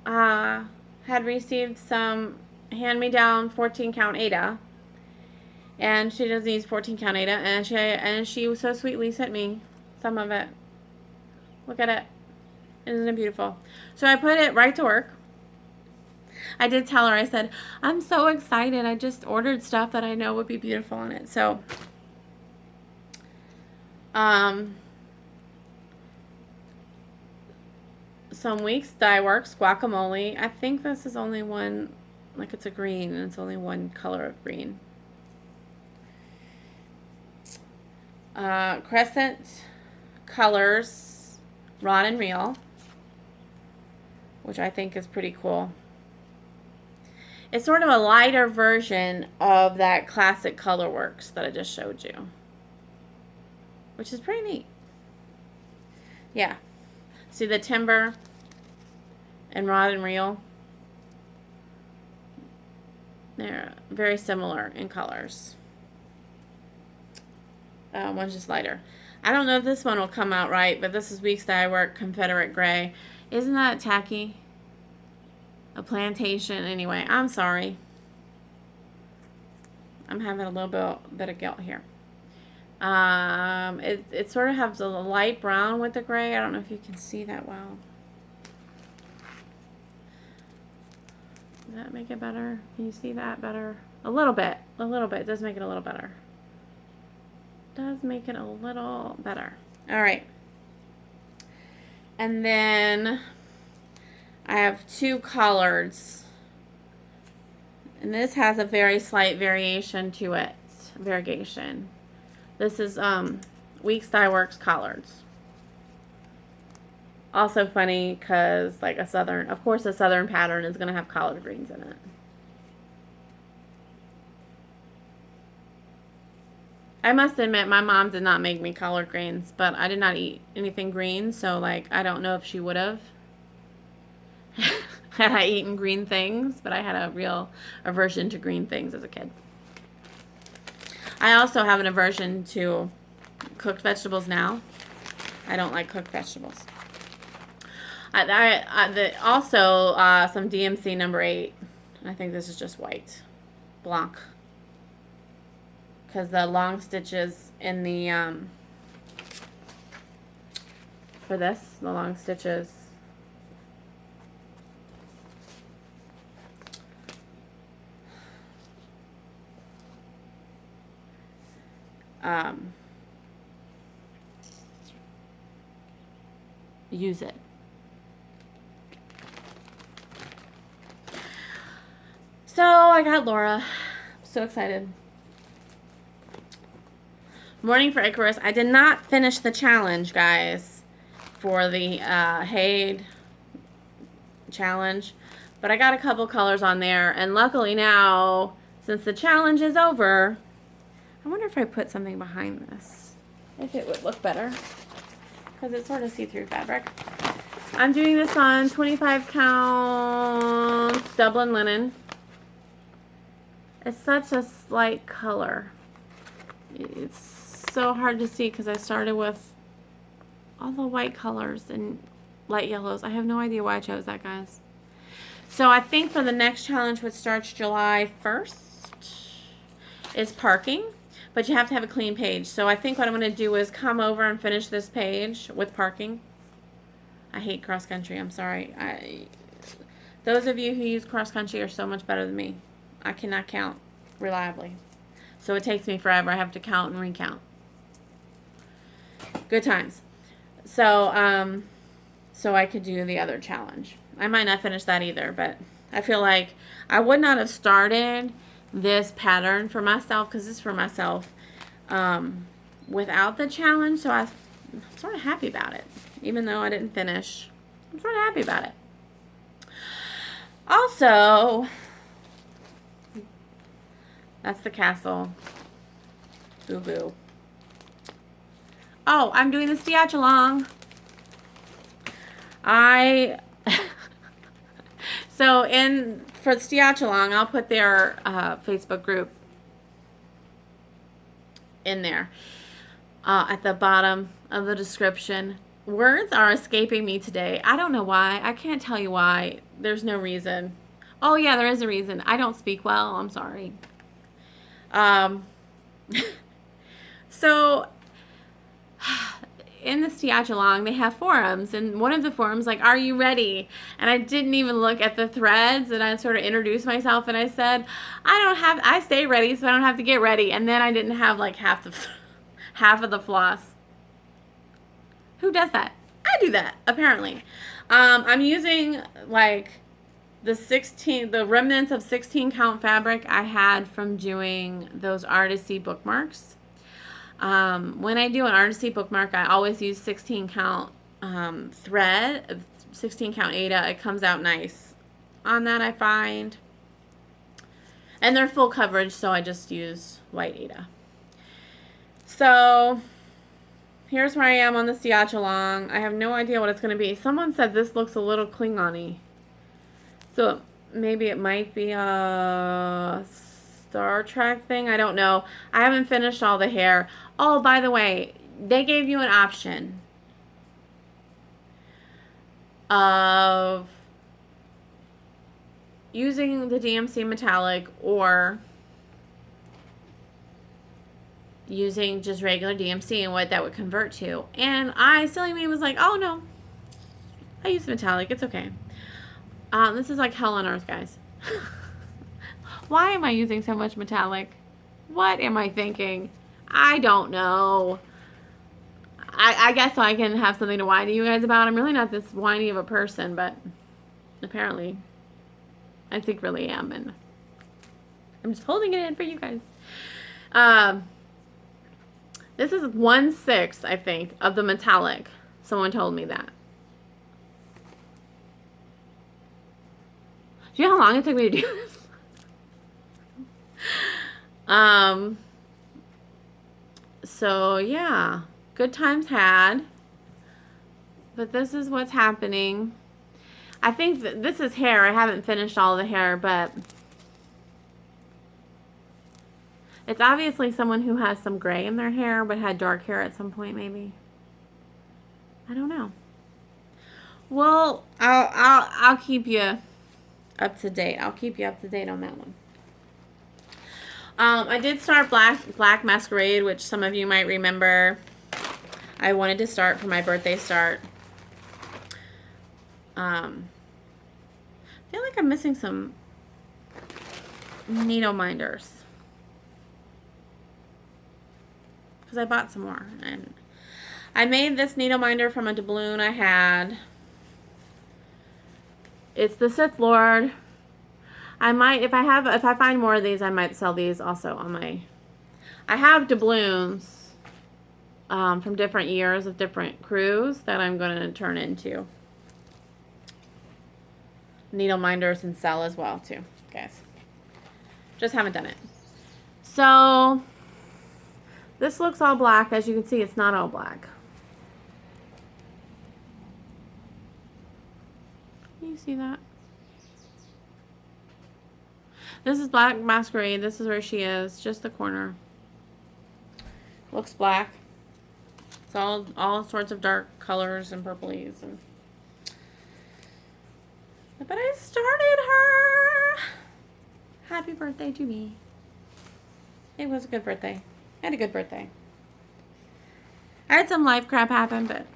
Had received some hand-me-down 14-count Aida. And she doesn't use 14-count Aida. And she so sweetly sent me some of it. Look at it. Isn't it beautiful? So I put it right to work. I did tell her, I said, I'm so excited. I just ordered stuff that I know would be beautiful on it. So, some Weeks Dye Works guacamole. I think this is only one, like it's a green, and it's only one color of green. Crescent Colors Rod and Reel, which I think is pretty cool. It's sort of a lighter version of that Classic Colorworks that I just showed you, which is pretty neat. Yeah. See the timber and rod and reel? They're very similar in colors. One's just lighter. I don't know if this one will come out right, but this is Weeks Dye Work Confederate Gray. Isn't that tacky? A plantation. Anyway, I'm sorry. I'm having a little bit of guilt here. It sort of has a light brown with the gray. I don't know if you can see that well. Does that make it better? Can you see that better? A little bit. A little bit. It does make it a little better. Does make it a little better. All right. And then I have two collards. And this has a very slight variation to it. Variegation. This is Weeks Dye Works collards. Also funny because like a southern, of course a southern pattern is going to have collard greens in it. I must admit my mom did not make me collard greens, but I did not eat anything green, so like I don't know if she would have had I eaten green things, but I had a real aversion to green things as a kid. I also have an aversion to cooked vegetables now. I don't like cooked vegetables. Also, some DMC number 8. I think this is just white. Blanc. Because the long stitches in the, for this, the long stitches, use it. So I got Laura. I'm so excited. Mourning for Icarus. I did not finish the challenge, guys, for the Haid challenge. But I got a couple colors on there. And luckily now, since the challenge is over, I wonder if I put something behind this, if it would look better. Because it's sort of see-through fabric. I'm doing this on 25 count Dublin linen. It's such a slight color. It's so hard to see because I started with all the white colors and light yellows. I have no idea why I chose that, guys. So I think for the next challenge, which starts July 1st, is parking. But you have to have a clean page. So I think what I'm going to do is come over and finish this page with parking. I hate cross country. I'm sorry. Those of you who use cross country are so much better than me. I cannot count reliably. So it takes me forever. I have to count and recount. Good times. So, so I could do the other challenge. I might not finish that either, but I feel like I would not have started this pattern for myself, because it's for myself, without the challenge. So I'm sort of happy about it, even though I didn't finish. I'm sort of happy about it. Also, that's the castle. Boo boo. Oh, I'm doing the Stiach along. So for Stiach along, I'll put their Facebook group in there at the bottom of the description. Words are escaping me today. I don't know why. I can't tell you why. There's no reason. Oh yeah, there is a reason. I don't speak well. I'm sorry. So in the Stiach along, they have forums, and one of the forums, like, are you ready? And I didn't even look at the threads, and I sort of introduced myself, and I said, I stay ready, so I don't have to get ready. And then I didn't have like half of the floss. Who does that? I do that, apparently. I'm using like the remnants of 16 count fabric I had from doing those Artisy bookmarks. When I do an Artisy bookmark, I always use 16 count thread, 16 count Aida. It comes out nice on that, I find. And they're full coverage, so I just use white Aida. So here's where I am on the Stiach along. I have no idea what it's going to be. Someone said this looks a little Klingon-y. So maybe it might be a Star Trek thing. I don't know. I haven't finished all the hair. Oh, by the way, they gave you an option of using the DMC metallic or using just regular DMC and what that would convert to. And silly me, was like, oh no, I use metallic. It's okay. This is like hell on earth, guys. Why am I using so much metallic? What am I thinking? I don't know. I guess I can have something to whine to you guys about. I'm really not this whiny of a person, but apparently I secretly am, and I'm just holding it in for you guys. This is 1/6, I think, of the metallic. Someone told me that. Do you know how long it took me to do this? So yeah, good times had, but this is what's happening. I think that this is hair. I haven't finished all the hair, but it's obviously someone who has some gray in their hair, but had dark hair at some point, maybe. I don't know. Well, I'll keep you up to date. I'll keep you up to date on that one. I did start Black Masquerade, which some of you might remember. I wanted to start for my birthday start. I feel like I'm missing some needle minders, because I bought some more. And I made this needle minder from a doubloon I had. It's the Sith Lord. I might, if I find more of these, I might sell these also on my, I have doubloons from different years of different crews that I'm going to turn into needle minders and sell as well too, guys. Just haven't done it. So this looks all black. As you can see, it's not all black. Can you see that? This is Black Masquerade. This is where she is, just the corner. Looks black. It's all sorts of dark colors and purplies. And but I started her. Happy birthday to me. It was a good birthday. I had a good birthday. I had some life crap happen, but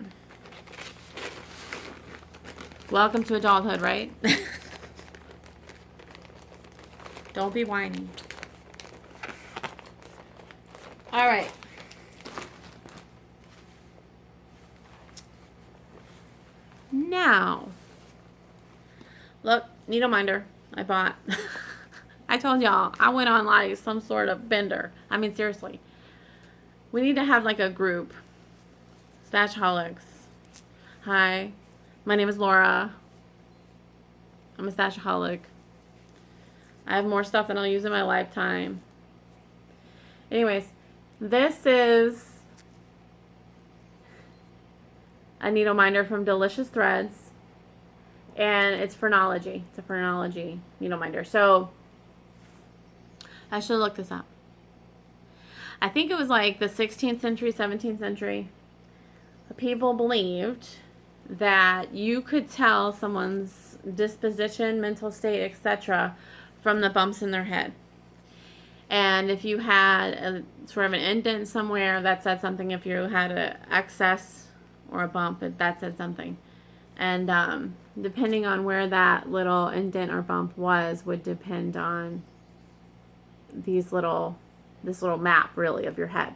welcome to adulthood, right? Don't be whiny. All right. Now, look, needle minder I bought. I told y'all, I went on like some sort of bender. I mean, seriously. We need to have like a group. Stashaholics. Hi, my name is Laura. I'm a stashaholic. I have more stuff than I'll use in my lifetime. Anyways, this is a needle minder from Delicious Threads. And it's phrenology. It's a phrenology needle minder. So, I should look this up. I think it was like the 16th century, 17th century. People believed that you could tell someone's disposition, mental state, etc. from the bumps in their head. And if you had a sort of an indent somewhere, that said something. If you had an excess or a bump, that said something. And depending on where that little indent or bump was, would depend on this little map, really, of your head.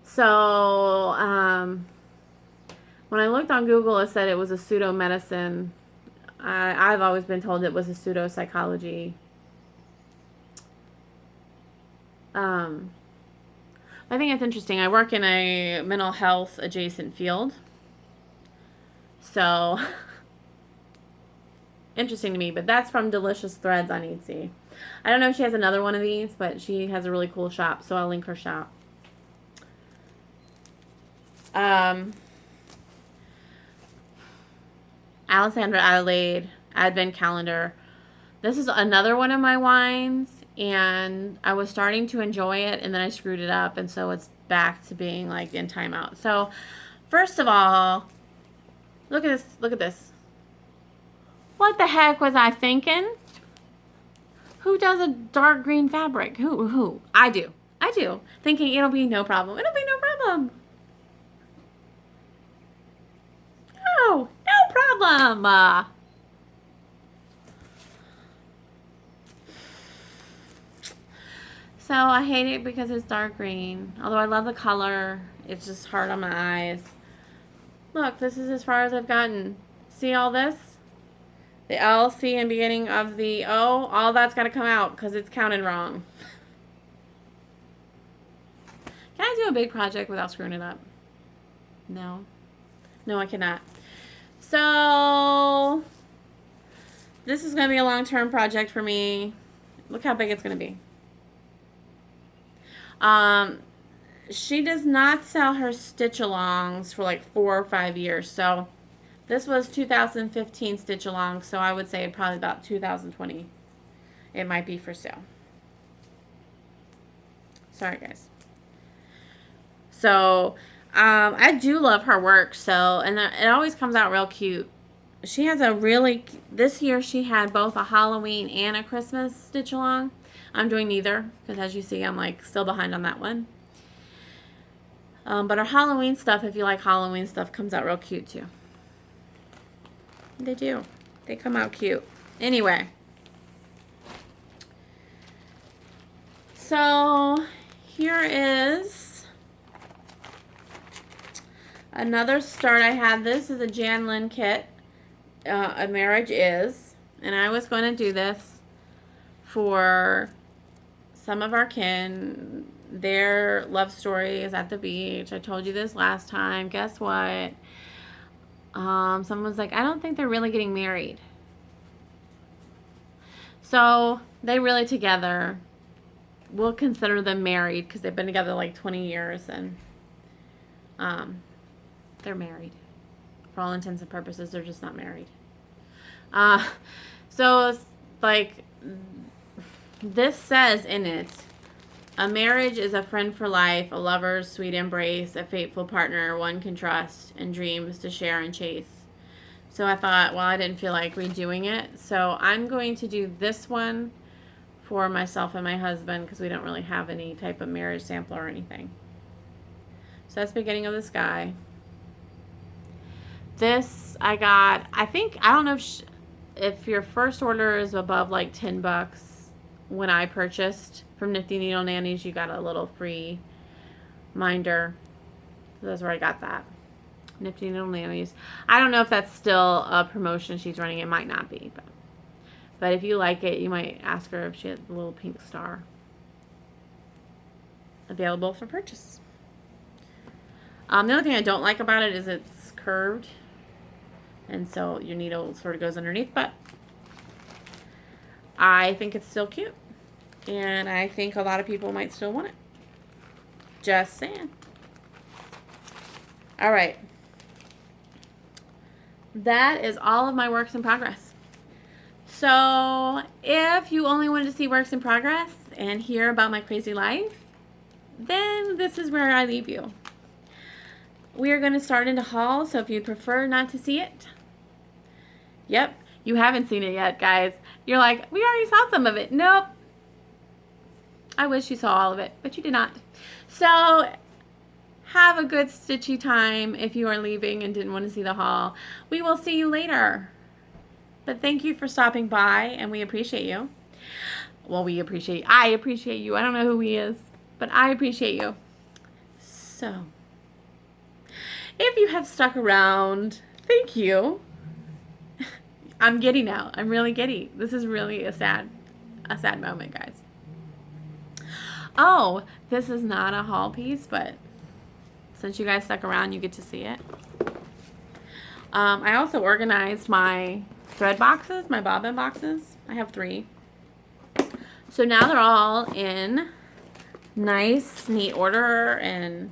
So when I looked on Google, it said it was a pseudo medicine. I've always been told it was a pseudo psychology. I think it's interesting. I work in a mental health adjacent field. So, interesting to me. But that's from Delicious Threads on Etsy. I don't know if she has another one of these, but she has a really cool shop. So I'll link her shop. Alessandra Adelaide Advent Calendar. This is another one of my wines. And I was starting to enjoy it, and then I screwed it up, and so it's back to being like in timeout. So, first of all, look at this. Look at this. What the heck was I thinking? Who does a dark green fabric? Who? I do. Thinking it'll be no problem. It'll be no problem. No problem. So I hate it because it's dark green. Although I love the color, it's just hard on my eyes. Look, this is as far as I've gotten. See all this? The L, C, and beginning of the O, all that's got to come out because it's counted wrong. Can I do a big project without screwing it up? No. No, I cannot. So, this is going to be a long-term project for me. Look how big it's going to be. She does not sell her stitch-alongs for like 4 or 5 years. So, this was 2015 stitch-along. So, I would say probably about 2020. It might be for sale. Sorry, guys. So, I do love her work. So, and it always comes out real cute. She has a really, this year she had both a Halloween and a Christmas stitch-along. I'm doing neither because, as you see, I'm like still behind on that one. But our Halloween stuff, if you like Halloween stuff, comes out real cute too. They do. They come out cute. Anyway. So, here is another start I had. This is a Jan Lynn kit. A Marriage Is. And I was going to do this for some of our kin, their love story is at the beach. I told you this last time. Guess what? Someone's like, I don't think they're really getting married. So they really together. We'll consider them married because they've been together like 20 years, and they're married. For all intents and purposes, they're just not married. So it's like, this says in it, a marriage is a friend for life, a lover's sweet embrace, a faithful partner one can trust, and dreams to share and chase. So I thought, well, I didn't feel like redoing it, so I'm going to do this one for myself and my husband because we don't really have any type of marriage sample or anything. So that's Beginning of the Sky. This I got, I don't know if your first order is above like $10. When I purchased from Nifty Needle Nannies, you got a little free minder. So that's where I got that. Nifty Needle Nannies. I don't know if that's still a promotion she's running. It might not be. But if you like it, you might ask her if she has a little pink star. Available for purchase. The only thing I don't like about it is it's curved. And so your needle sort of goes underneath. But I think it's still cute. And I think a lot of people might still want it. Just saying. All right. That is all of my works in progress. So if you only wanted to see works in progress and hear about my crazy life, then this is where I leave you. We are going to start into haul, so if you'd prefer not to see it. Yep, you haven't seen it yet, guys. You're like, we already saw some of it. Nope. I wish you saw all of it, but you did not. So have a good stitchy time if you are leaving and didn't want to see the haul. We will see you later. But thank you for stopping by, and we appreciate you. Well, I appreciate you. I don't know who he is, but I appreciate you. So, if you have stuck around, thank you. I'm giddy now. I'm really giddy. This is really a sad moment, guys. Oh, this is not a haul piece, but since you guys stuck around, you get to see it. I also organized my thread boxes, my bobbin boxes. I have 3. So now they're all in nice, neat order and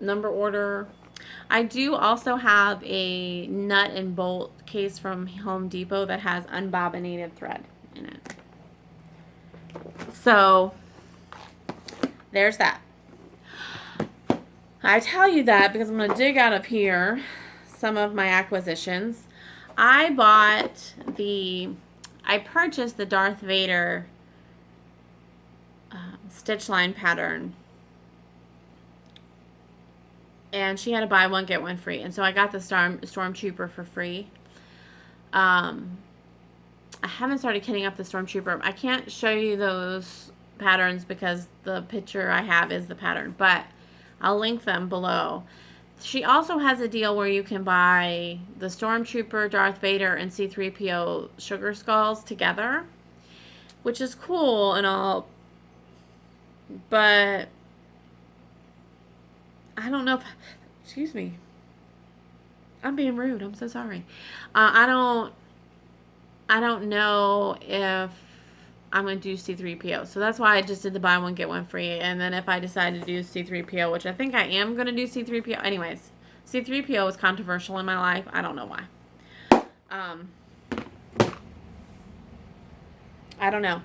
number order. I do also have a nut and bolt case from Home Depot that has unbobbinated thread in it. So there's that. I tell you that because I'm going to dig out of here some of my acquisitions. I purchased the Darth Vader stitch line pattern. And she had a buy one, get one free. And so I got the Stormtrooper for free. I haven't started kitting up the Stormtrooper. I can't show you those patterns because the picture I have is the pattern. But I'll link them below. She also has a deal where you can buy the Stormtrooper, Darth Vader, and C-3PO sugar skulls together. Which is cool and all. But I don't know if, excuse me, I'm being rude. I'm so sorry. I don't know if I'm going to do C-3PO. So that's why I just did the buy one, get one free. And then if I decide to do C-3PO, which I think I am going to do C-3PO. Anyways, C-3PO was controversial in my life. I don't know why. I don't know.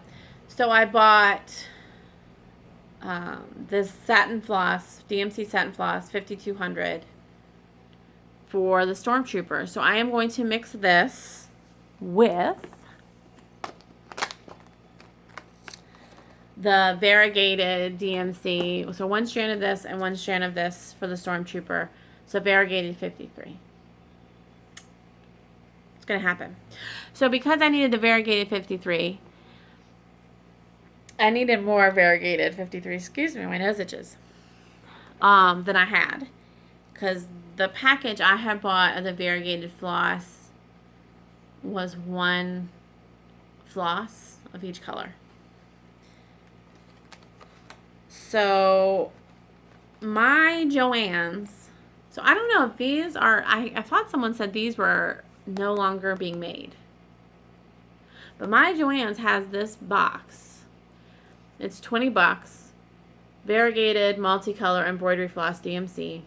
So I bought this satin floss, DMC satin floss, 5200 for the Stormtrooper. So I am going to mix this with the variegated DMC. So one strand of this and one strand of this for the Stormtrooper. So variegated 53. It's going to happen. So because I needed the variegated 53, I needed more variegated 53, excuse me, my nose itches, than I had. Because the package I had bought of the variegated floss was one floss of each color. So my Joann's, so I don't know if these are, I thought someone said these were no longer being made. But my Joann's has this box. It's 20 bucks. Variegated multicolor embroidery floss DMC.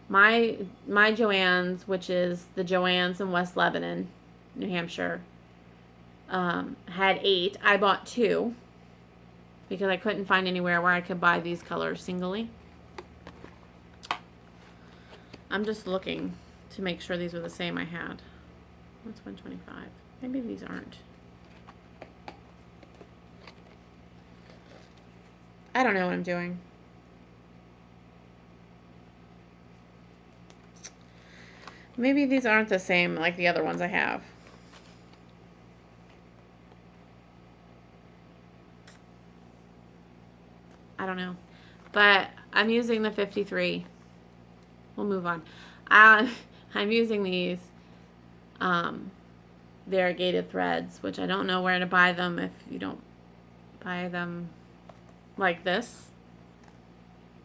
My Joann's, which is the Joann's in West Lebanon, New Hampshire, had 8. I bought 2 because I couldn't find anywhere where I could buy these colors singly. I'm just looking to make sure these were the same I had. What's 125? Maybe these aren't. I don't know what I'm doing. Maybe these aren't the same like the other ones I have. I don't know. But I'm using the 53. We'll move on. I'm using these variegated threads, which I don't know where to buy them if you don't buy them like this.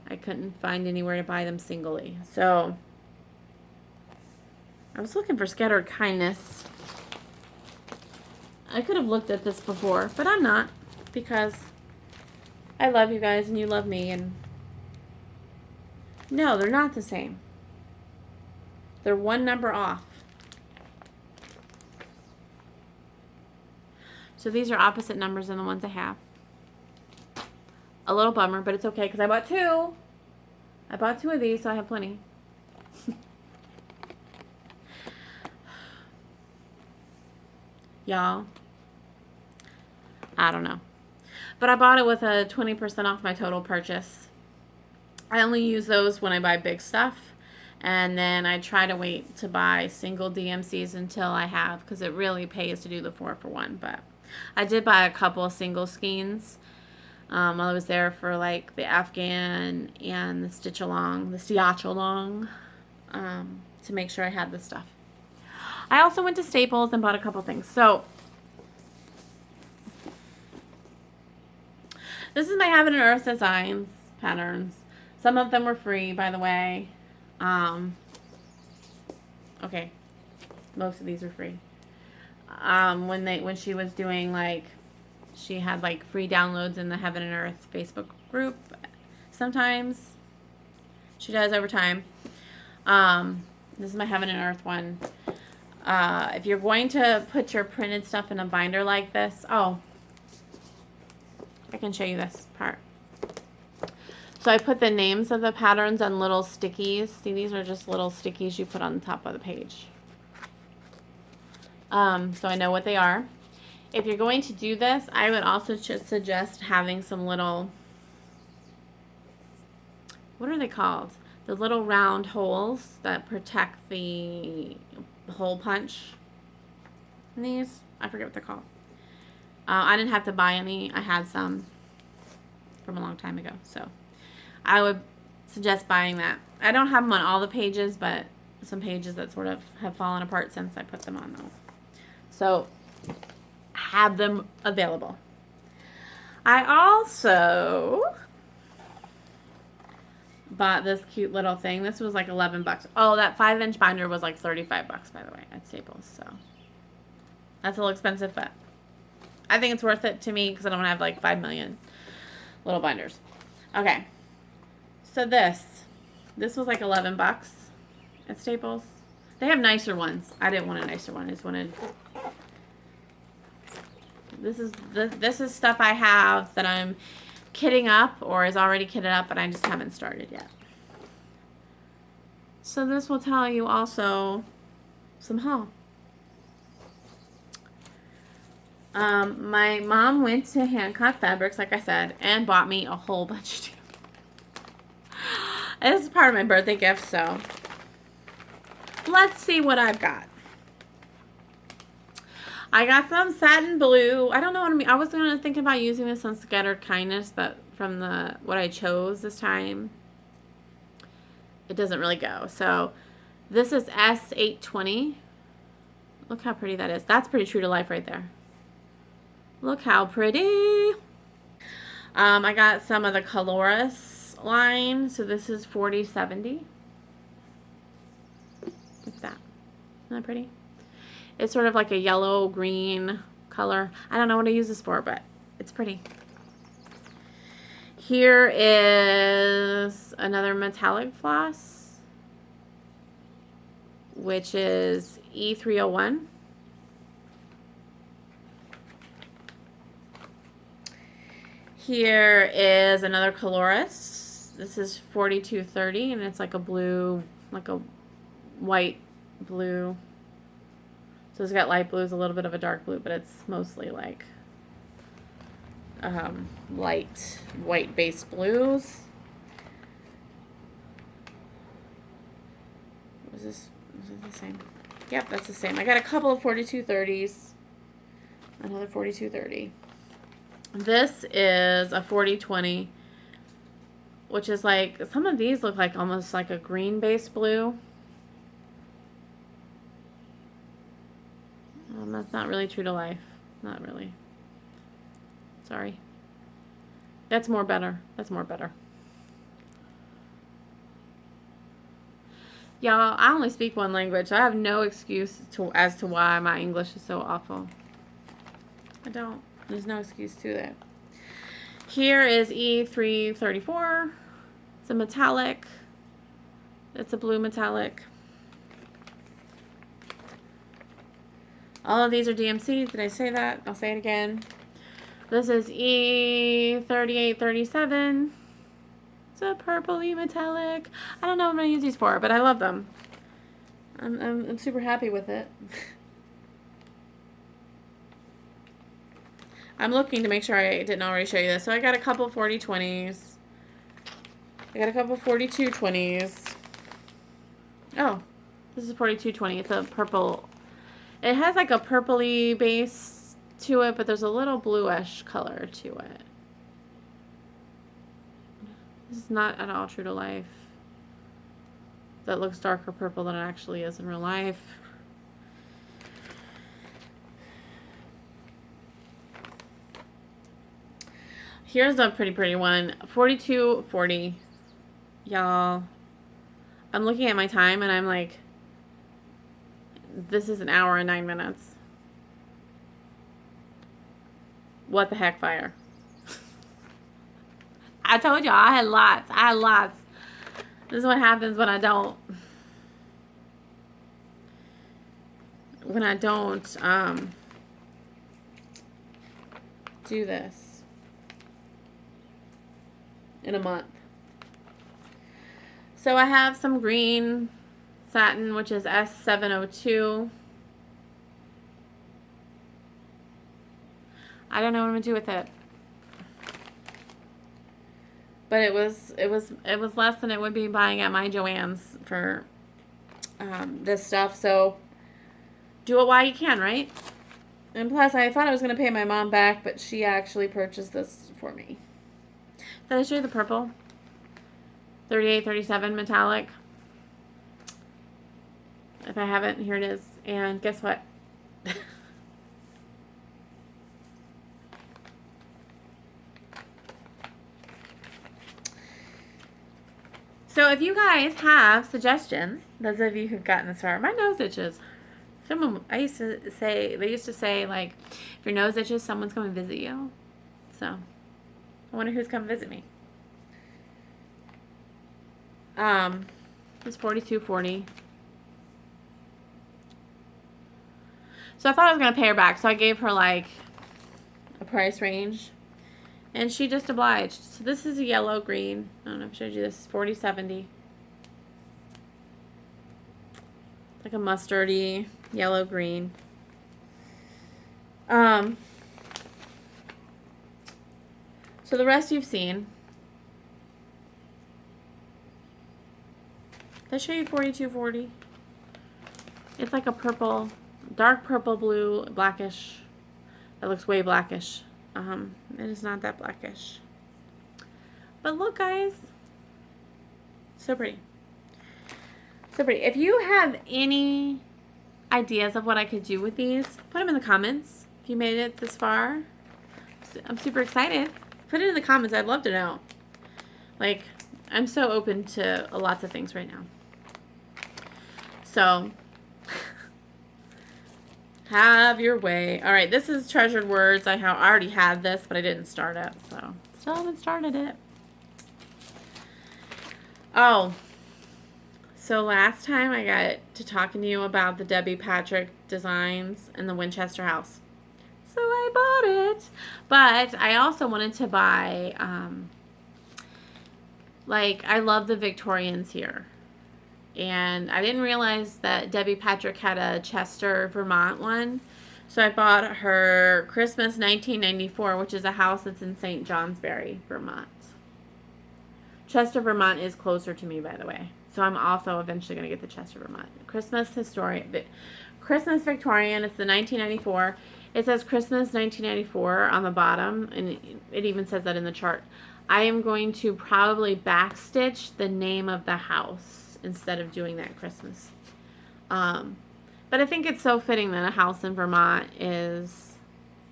I couldn't find anywhere to buy them singly. So I was looking for Scattered Kindness. I could have looked at this before, but I'm not, because I love you guys and you love me. And no, they're not the same. They're one number off. So these are opposite numbers than the ones I have. A little bummer, but it's okay because I bought 2. I bought 2 of these, so I have plenty. Y'all, I don't know. But I bought it with a 20% off my total purchase. I only use those when I buy big stuff. And then I try to wait to buy single DMCs until I have, because it really pays to do the 4-for-1. But I did buy a couple of single skeins while I was there for like the Afghan and the stitch along to make sure I had this stuff. I also went to Staples and bought a couple things. So this is my Heaven and Earth designs patterns. Some of them were free, by the way. Okay, most of these are free. When she was doing, like, she had like free downloads in the Heaven and Earth Facebook group. Sometimes she does over time. This is my Heaven and Earth one. If you're going to put your printed stuff in a binder like this, I can show you this part. So I put the names of the patterns on little stickies. See, these are just little stickies you put on the top of the page. So I know what they are. If you're going to do this, I would also just suggest having some little, what are they called? The little round holes that protect the hole punch in these. I forget what they're called. I didn't have to buy any. I had some from a long time ago. So I would suggest buying that. I don't have them on all the pages, but some pages that sort of have fallen apart since I put them on though. So have them available. I also bought this cute little thing. This was like 11 bucks. Oh, that 5-inch binder was like 35 bucks, by the way, at Staples. So that's a little expensive, but I think it's worth it to me because I don't have like 5 million little binders. Okay. So this was like 11 bucks at Staples. They have nicer ones. I didn't want a nicer one. I just wanted, this is stuff I have that I'm kitting up or is already kitted up, but I just haven't started yet. So this will tell you also some haul. My mom went to Hancock Fabrics, like I said, and bought me a whole bunch of this is part of my birthday gift, so let's see what I've got. I got some satin blue. I don't know what I mean. I was going to think about using this on Scattered Kindness, but from what I chose this time, it doesn't really go. So this is S820. Look how pretty that is. That's pretty true to life right there. Look how pretty. I got some of the Coloris line. So this is 4070. Look at that. Isn't that pretty? It's sort of like a yellow-green color. I don't know what I use this for, but it's pretty. Here is another metallic floss, which is E301. Here is another Coloris. This is 4230, and it's like a blue, like a white blue. So it's got light blues, a little bit of a dark blue, but it's mostly like light white based blues. Was this the same? Yep, that's the same. I got a couple of 4230s. Another 4230. This is a 4020, which is like, some of these look like almost like a green based blue. That's not really true to life. Not really. Sorry. That's more better. That's more better. Y'all, I only speak one language. So I have no excuse as to why my English is so awful. I don't. There's no excuse to that. Here is E334. It's a metallic. It's a blue metallic. All of these are DMC. Did I say that? I'll say it again. This is E3837. It's a purpley metallic. I don't know what I'm going to use these for, but I love them. I'm super happy with it. I'm looking to make sure I didn't already show you this. So I got a couple of 4020s. I got a couple of 4220s. Oh, this is 4220. It's a purple. It has like a purpley base to it, but there's a little bluish color to it. This is not at all true to life. That looks darker purple than it actually is in real life. Here's a pretty one. 4240. Y'all, I'm looking at my time and I'm like, this is an hour and 9 minutes. What the heck, fire? I told y'all I had lots. This is what happens when I don't do this in a month. So I have some green satin, which is S702. I don't know what I'm gonna do with it, but it was less than it would be buying at my Joann's for this stuff. So do it while you can, right? And plus, I thought I was gonna pay my mom back, but she actually purchased this for me. Did I show you the purple? 3837 metallic. If I haven't, here it is. And guess what? So if you guys have suggestions, those of you who've gotten this far, my nose itches. They used to say like, if your nose itches, someone's coming to visit you. So I wonder who's come visit me. It's 4240. So I thought I was going to pay her back. So I gave her like a price range. And she just obliged. So this is a yellow green. I don't know if I showed you this. 4070. Like a mustardy yellow green. So the rest you've seen. Did I show you 4240? It's like a purple, dark purple blue, blackish. It looks way blackish. It is not that blackish. But look, guys. So pretty. So pretty. If you have any ideas of what I could do with these, put them in the comments. If you made it this far, I'm super excited. Put it in the comments. I'd love to know. Like, I'm so open to lots of things right now. So, have your way. All right, this is Treasured Words. I already had this, but I didn't start it. So, still haven't started it. Oh, so last time I got to talking to you about the Debbie Patrick designs and the Winchester house. So I bought it. But I also wanted to buy, like, I love the Victorians here. And I didn't realize that Debbie Patrick had a Chester, Vermont one. So I bought her Christmas 1994, which is a house that's in St. Johnsbury, Vermont. Chester, Vermont is closer to me, by the way. So I'm also eventually going to get the Chester, Vermont. Christmas Victorian. It's the 1994. It says Christmas 1994 on the bottom, and it even says that in the chart. I am going to probably backstitch the name of the house instead of doing that Christmas. But I think it's so fitting that a house in Vermont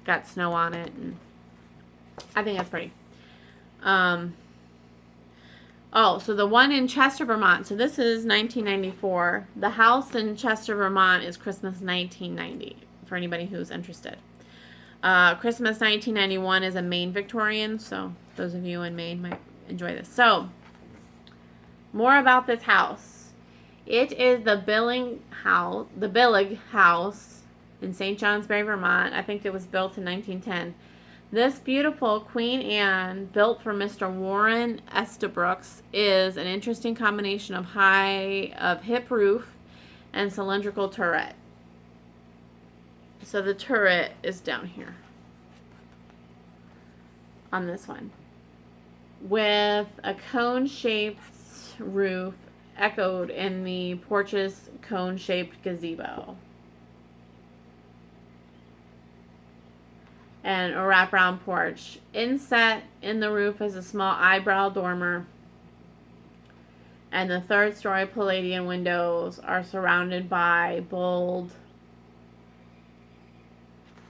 got snow on it, and I think that's pretty. Oh, so the one in Chester, Vermont. So this is 1994. The house in Chester, Vermont is Christmas 1990, for anybody who's interested. Christmas 1991 is a Maine Victorian, so those of you in Maine might enjoy this. So, more about this house. It is the Billig House in St. Johnsbury, Vermont. I think it was built in 1910. This beautiful Queen Anne, built for Mr. Warren Estabrooks, is an interesting combination of hip roof and cylindrical turret. So the turret is down here on this one, with a cone-shaped roof echoed in the porch's cone-shaped gazebo. And a wraparound porch. Inset in the roof is a small eyebrow dormer. And the third-story Palladian windows are surrounded by bold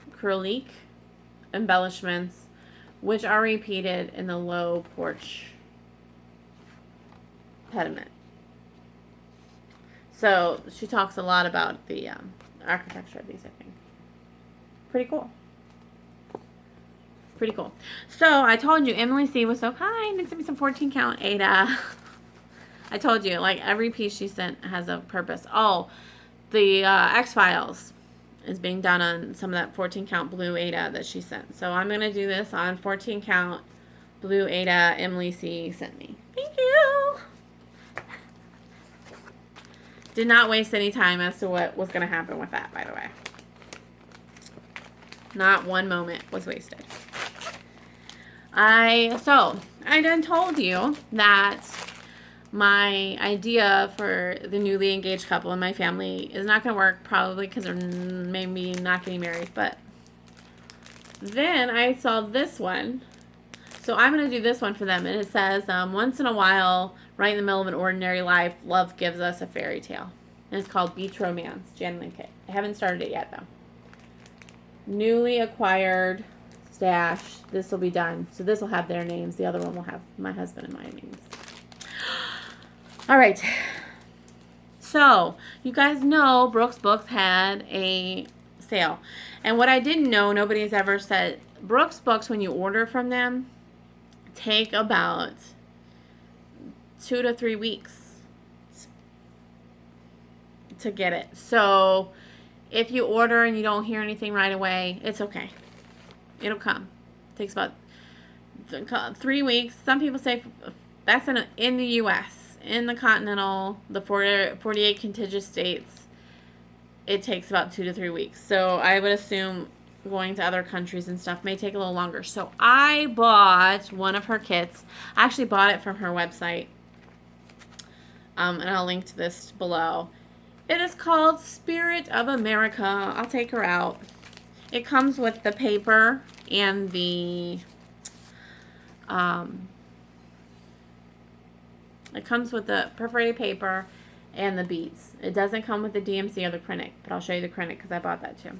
acrylic embellishments, which are repeated in the low porch pediment. So she talks a lot about the architecture of these, I think. Pretty cool. Pretty cool. So I told you Emily C was so kind and sent me some 14 count Ada. I told you, like, every piece she sent has a purpose. Oh, the X-Files is being done on some of that 14 count blue Ada that she sent. So I'm going to do this on 14 count blue Ada Emily C sent me. Thank you. Did not waste any time as to what was going to happen with that, by the way. Not one moment was wasted. I done told you that my idea for the newly engaged couple in my family is not going to work, probably because they're maybe not getting married. But then I saw this one. So I'm going to do this one for them. And it says, once in a while, right in the middle of an ordinary life, love gives us a fairy tale. And it's called Beach Romance, Jan Linkett. I haven't started it yet, though. Newly acquired stash. This will be done. So this will have their names. The other one will have my husband and my names. All right. So, you guys know Brooks Books had a sale. And what I didn't know, nobody has ever said, Brooks Books, when you order from them, take about 2 to 3 weeks to get it. So, if you order and you don't hear anything right away, it's okay. It'll come. It takes about 3 weeks. Some people say that's in the U.S. In the continental, the 48 contiguous states, it takes about 2 to 3 weeks. So I would assume going to other countries and stuff may take a little longer. So I bought one of her kits. I actually bought it from her website. And I'll link to this below. It is called Spirit of America. I'll take her out. It comes with the paper and the it comes with the perforated paper and the beads. It doesn't come with the DMC or the Krennic, but I'll show you the Krennic because I bought that too.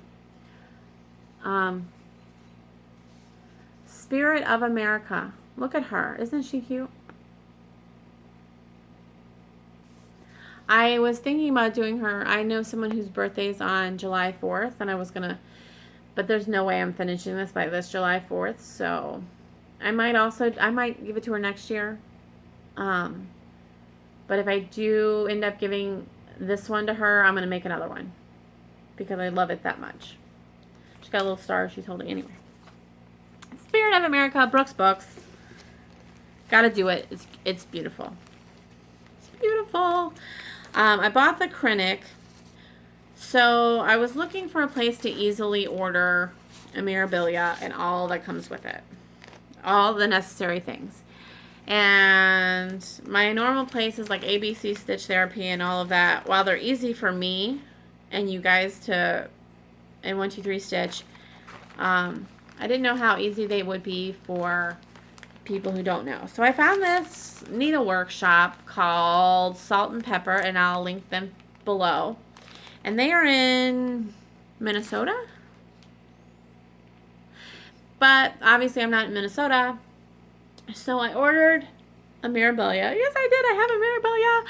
Spirit of America. Look at her. Isn't she cute? I was thinking about doing her. I know someone whose birthday's on July 4th, and I was going to, but there's no way I'm finishing this by this July 4th, so I might give it to her next year. But if I do end up giving this one to her, I'm going to make another one because I love it that much. She's got a little star she's holding anyway. Spirit of America, Brooks Books. Gotta do it. It's beautiful. It's beautiful. I bought the Krennic. So I was looking for a place to easily order a memorabilia and all that comes with it. All the necessary things. And my normal place is like ABC Stitch Therapy and all of that. While they're easy for me and you guys to, and 123 Stitch, I didn't know how easy they would be for people who don't know. So I found this needle workshop called Salt and Pepper, and I'll link them below. And they are in Minnesota. But obviously I'm not in Minnesota. So I ordered a memorabilia. Yes, I did. I have a memorabilia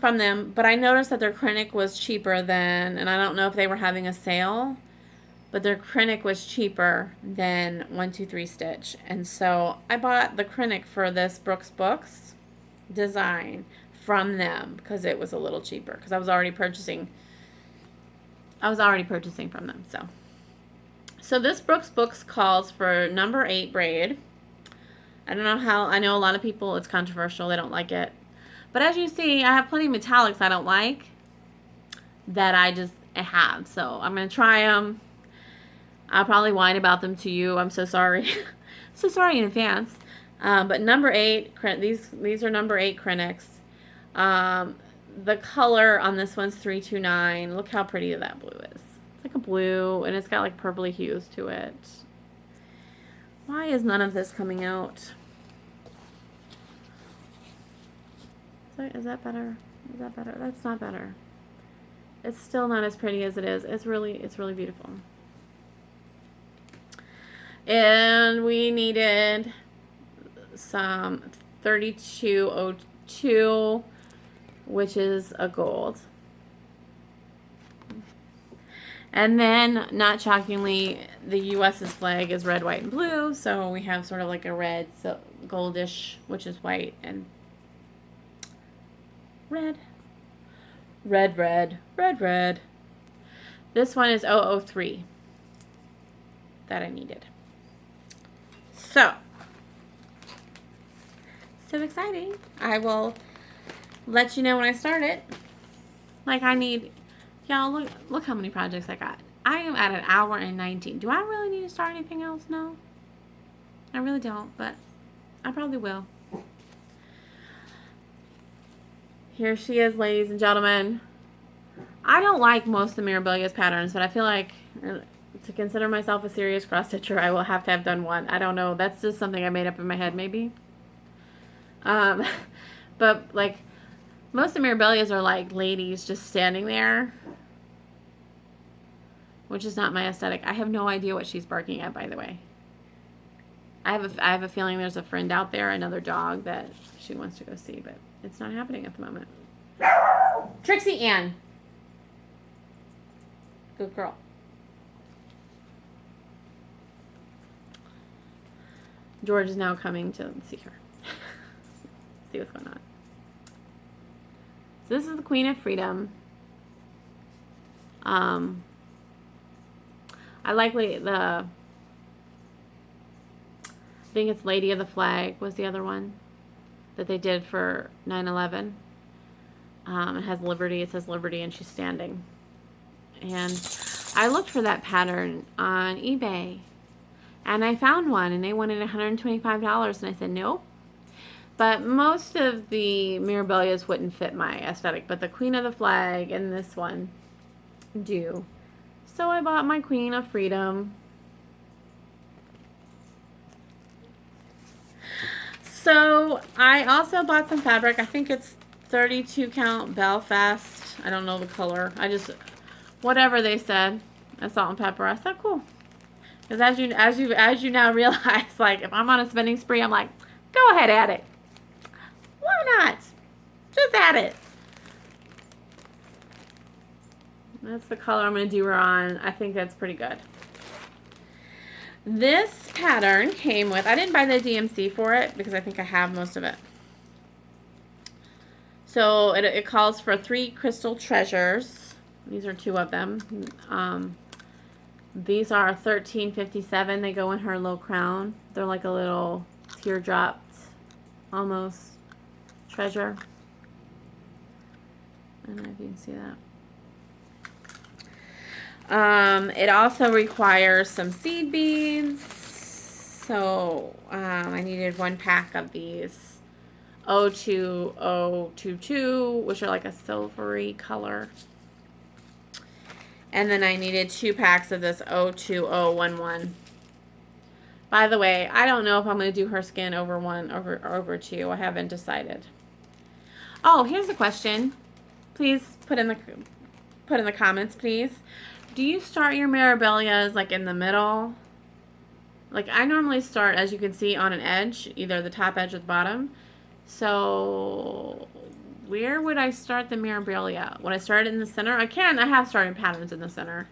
from them. But I noticed that their Krennic was cheaper than, and I don't know if they were having a sale, but their Krennic was cheaper than 123 Stitch. And so I bought the Krennic for this Brooks Books design from them because it was a little cheaper because I was already purchasing from them. So this Brooks Books calls for number 8 braid. I don't know how, I know a lot of people, it's controversial, they don't like it. But as you see, I have plenty of metallics I don't like that I have. So I'm going to try them. I'll probably whine about them to you. I'm so sorry. So sorry in advance. But number 8, these are number 8 Krennics. The color on this one's 329. Look how pretty that blue is. It's like a blue, and it's got like purpley hues to it. Why is none of this coming out? Is that better? Is that better? That's not better. It's still not as pretty as it is. It's really beautiful. And we needed some 3202, which is a gold. And then, not shockingly, the U.S.'s flag is red, white, and blue. So we have sort of like a red, so goldish, which is white, and red. Red, red, red, red. This one is 003 that I needed. So exciting. I will let you know when I start it. Like I need... Y'all, look how many projects I got. I am at 1 hour and 19. Do I really need to start anything else? No. I really don't, but I probably will. Here she is, ladies and gentlemen. I don't like most of the memorabilia's patterns, but I feel like to consider myself a serious cross-stitcher, I will have to have done one. I don't know. That's just something I made up in my head, maybe. But, like, most of the memorabilia's are, like, ladies just standing there, which is not my aesthetic. I have no idea what she's barking at, by the way. I have a feeling there's a friend out there, another dog, that she wants to go see, but it's not happening at the moment. Trixie Ann. Good girl. George is now coming to see her. See what's going on. So this is the Queen of Freedom. I like I think it's Lady of the Flag was the other one that they did for 9/11. It has Liberty. It says Liberty, and she's standing. And I looked for that pattern on eBay, and I found one, and they wanted $125, and I said nope. But most of the memorabilias wouldn't fit my aesthetic, but the Queen of the Flag and this one do. So I bought my Queen of Freedom. So I also bought some fabric. I think it's 32 count Belfast. I don't know the color. Whatever they said. A Salt and Pepper. I said, cool. Because as you now realize, like if I'm on a spending spree, I'm like, go ahead, add it. Why not? Just add it. That's the color I'm going to do her on. I think that's pretty good. This pattern came with, I didn't buy the DMC for it because I think I have most of it. So it calls for 3 crystal treasures. These are 2 of them. These are $13.57. They go in her little crown. They're like a little teardrop, almost treasure. I don't know if you can see that. It also requires some seed beads. So I needed 1 pack of these 02022, which are like a silvery color. And then I needed 2 packs of this 02011. By the way, I don't know if I'm going to do her skin over 1 or over 2. I haven't decided. Oh, here's a question. Please put in the comments, please. Do you start your Mirabilias like in the middle? Like I normally start, as you can see, on an edge, either the top edge or the bottom. So where would I start the Mirabilia? Would I start it in the center? I have started patterns in the center.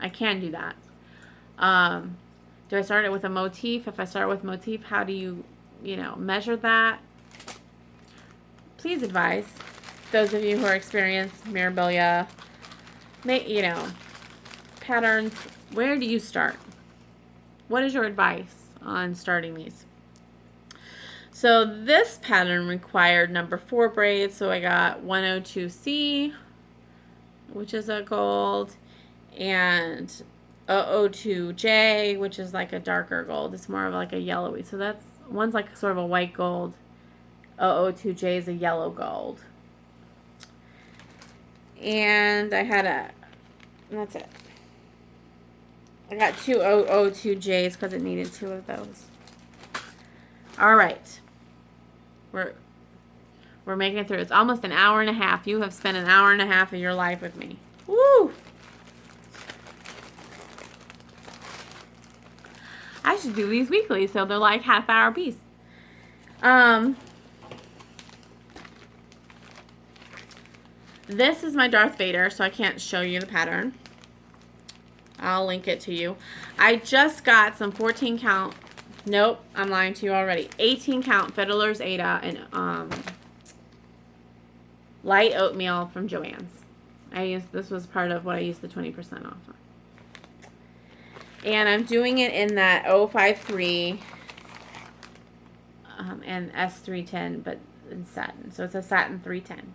I can do that. Do I start it with a motif? If I start with motif, how do you measure that? Please advise those of you who are experienced Mirabilia, patterns. Where do you start? What is your advice on starting these? So this pattern required number 4 braids. So I got 102C, which is a gold, and 002J, which is like a darker gold. It's more of like a yellowy. So that's one's like sort of a white gold. 002J is a yellow gold. And I had that's it. I got 2 002Js because it needed 2 of those. All right. We're making it through. It's almost an hour and a half. You have spent an hour and a half of your life with me. Woo! I should do these weekly so they're like half-hour piece. This is my Darth Vader, so I can't show you the pattern. I'll link it to you. I just got some 14 count. Nope, I'm lying to you already. 18 count Fiddler's Ada and light oatmeal from Joann's. This was part of what I used the 20% off on. And I'm doing it in that 053 and S310, but in satin. So it's a satin 310.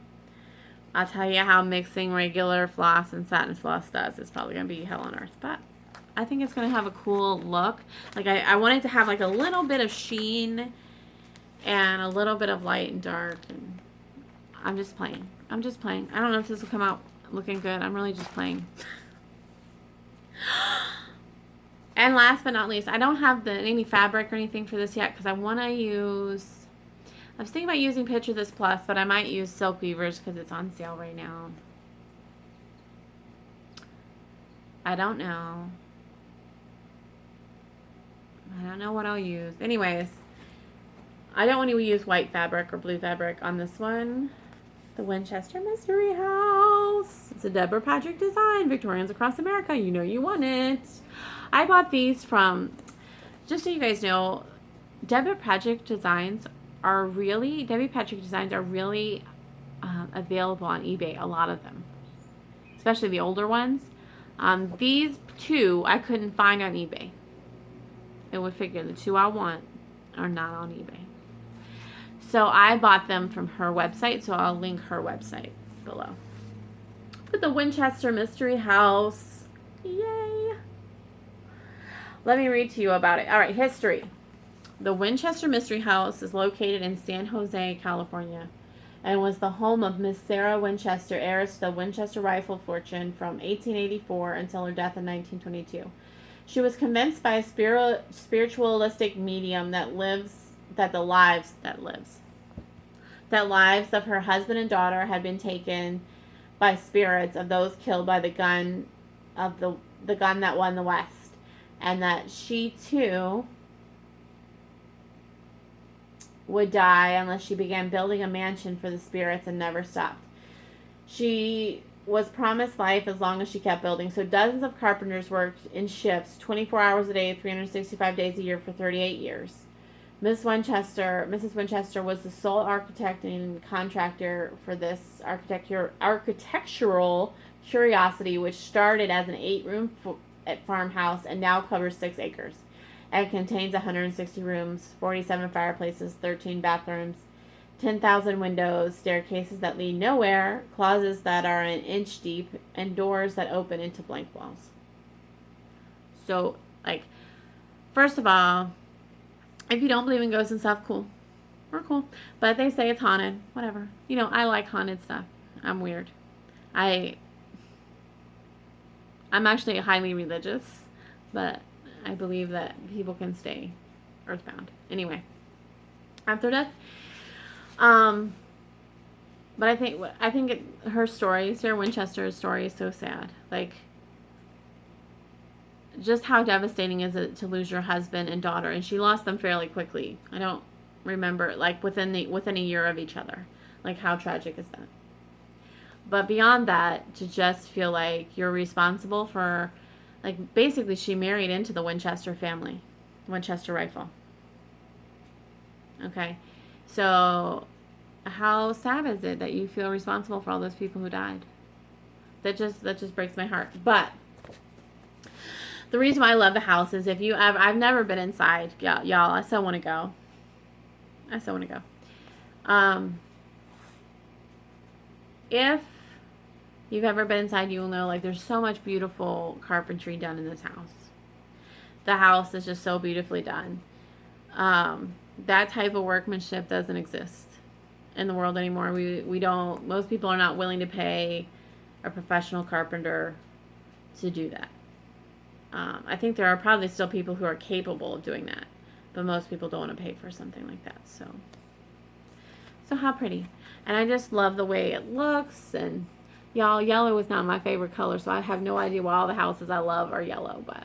I'll tell you how mixing regular floss and satin floss does. It's probably going to be hell on earth, but I think it's going to have a cool look. Like I want it to have like a little bit of sheen and a little bit of light and dark. And I'm just playing. I don't know if this will come out looking good. I'm really just playing. And last but not least, I don't have any fabric or anything for this yet because I want to use... I was thinking about using Picture This Plus, but I might use Silk Weavers because it's on sale right now. I don't know. I don't know what I'll use. Anyways, I don't want to use white fabric or blue fabric on this one. The Winchester Mystery House. It's a Deborah Patrick design. Victorians across America. You know you want it. I bought these from, just so you guys know, Deborah Patrick designs are really available on eBay, a lot of them, especially the older ones. These 2 I couldn't find on eBay. I would figure the 2 I want are not on eBay. So I bought them from her website, so I'll link her website below. But the Winchester Mystery House, yay! Let me read to you about it. All right, history. The Winchester Mystery House is located in San Jose, California, and was the home of Miss Sarah Winchester, heiress to the Winchester rifle fortune from 1884 until her death in 1922. She was convinced by a spiritualistic medium that the lives of her husband and daughter had been taken by spirits of those killed by the gun that won the West, and that she too would die unless she began building a mansion for the spirits and never stopped. She was promised life as long as she kept building, so dozens of carpenters worked in shifts 24 hours a day, 365 days a year for 38 years. Mrs. Winchester was the sole architect and contractor for this architectural curiosity, which started as an 8-room farmhouse and now covers 6 acres. It contains 160 rooms, 47 fireplaces, 13 bathrooms, 10,000 windows, staircases that lead nowhere, closets that are an inch deep, and doors that open into blank walls. So, like, first of all, if you don't believe in ghosts and stuff, cool. We're cool. But they say it's haunted. Whatever. You know, I like haunted stuff. I'm weird. I'm actually highly religious, but I believe that people can stay earthbound. Anyway, after death. But I think her story, Sarah Winchester's story, is so sad. Like, just how devastating is it to lose your husband and daughter? And she lost them fairly quickly. I don't remember, like, within a year of each other. Like, how tragic is that? But beyond that, to just feel like you're responsible for, like, basically she married into the Winchester family, Winchester rifle. Okay, so how sad is it that you feel responsible for all those people who died? That just breaks my heart. But the reason why I love the house is I've never been inside, y'all. I still want to go. If you've ever been inside, you will know, like, there's so much beautiful carpentry done in this house. The house is just so beautifully done. That type of workmanship doesn't exist in the world anymore. Most people are not willing to pay a professional carpenter to do that. I think there are probably still people who are capable of doing that, but most people don't want to pay for something like that. So how pretty. And I just love the way it looks. And y'all, yellow is not my favorite color, so I have no idea why all the houses I love are yellow, but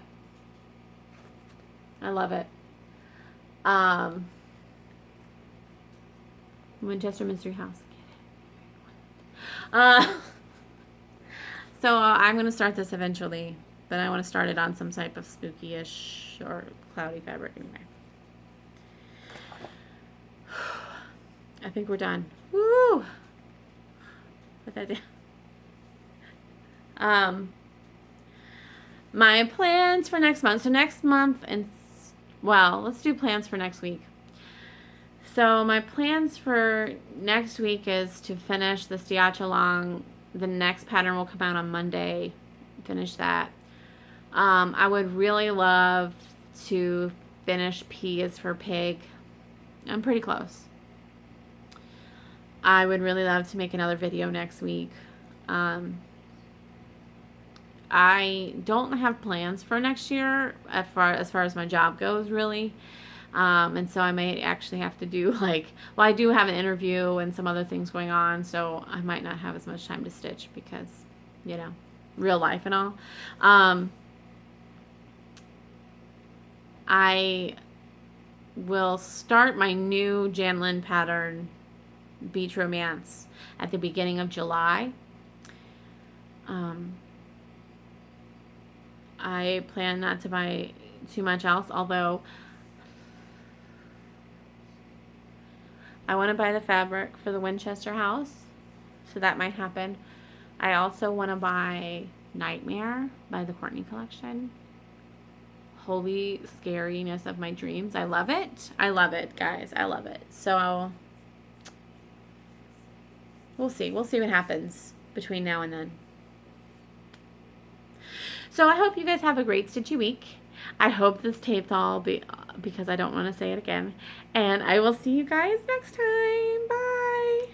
I love it. Winchester Mystery House. So I'm going to start this eventually, but I want to start it on some type of spooky-ish or cloudy fabric anyway. I think we're done. Woo! Put that down. My plans for next month. So next month, let's do plans for next week. So my plans for next week is to finish the Stiacha Long. The next pattern will come out on Monday. Finish that. I would really love to finish P is for Pig. I'm pretty close. I would really love to make another video next week. I don't have plans for next year as far as my job goes, really. And so I may actually have to do I do have an interview and some other things going on, so I might not have as much time to stitch because, real life and all. I will start my new Jan Lynn pattern, Beach Romance, at the beginning of July. I plan not to buy too much else, although I want to buy the fabric for the Winchester house, so that might happen. I also want to buy Nightmare by the Courtney collection. Holy scariness of my dreams. I love it. I love it, guys. I love it. So we'll see. We'll see what happens between now and then. So I hope you guys have a great stitchy week. I hope this taped all because I don't want to say it again. And I will see you guys next time. Bye.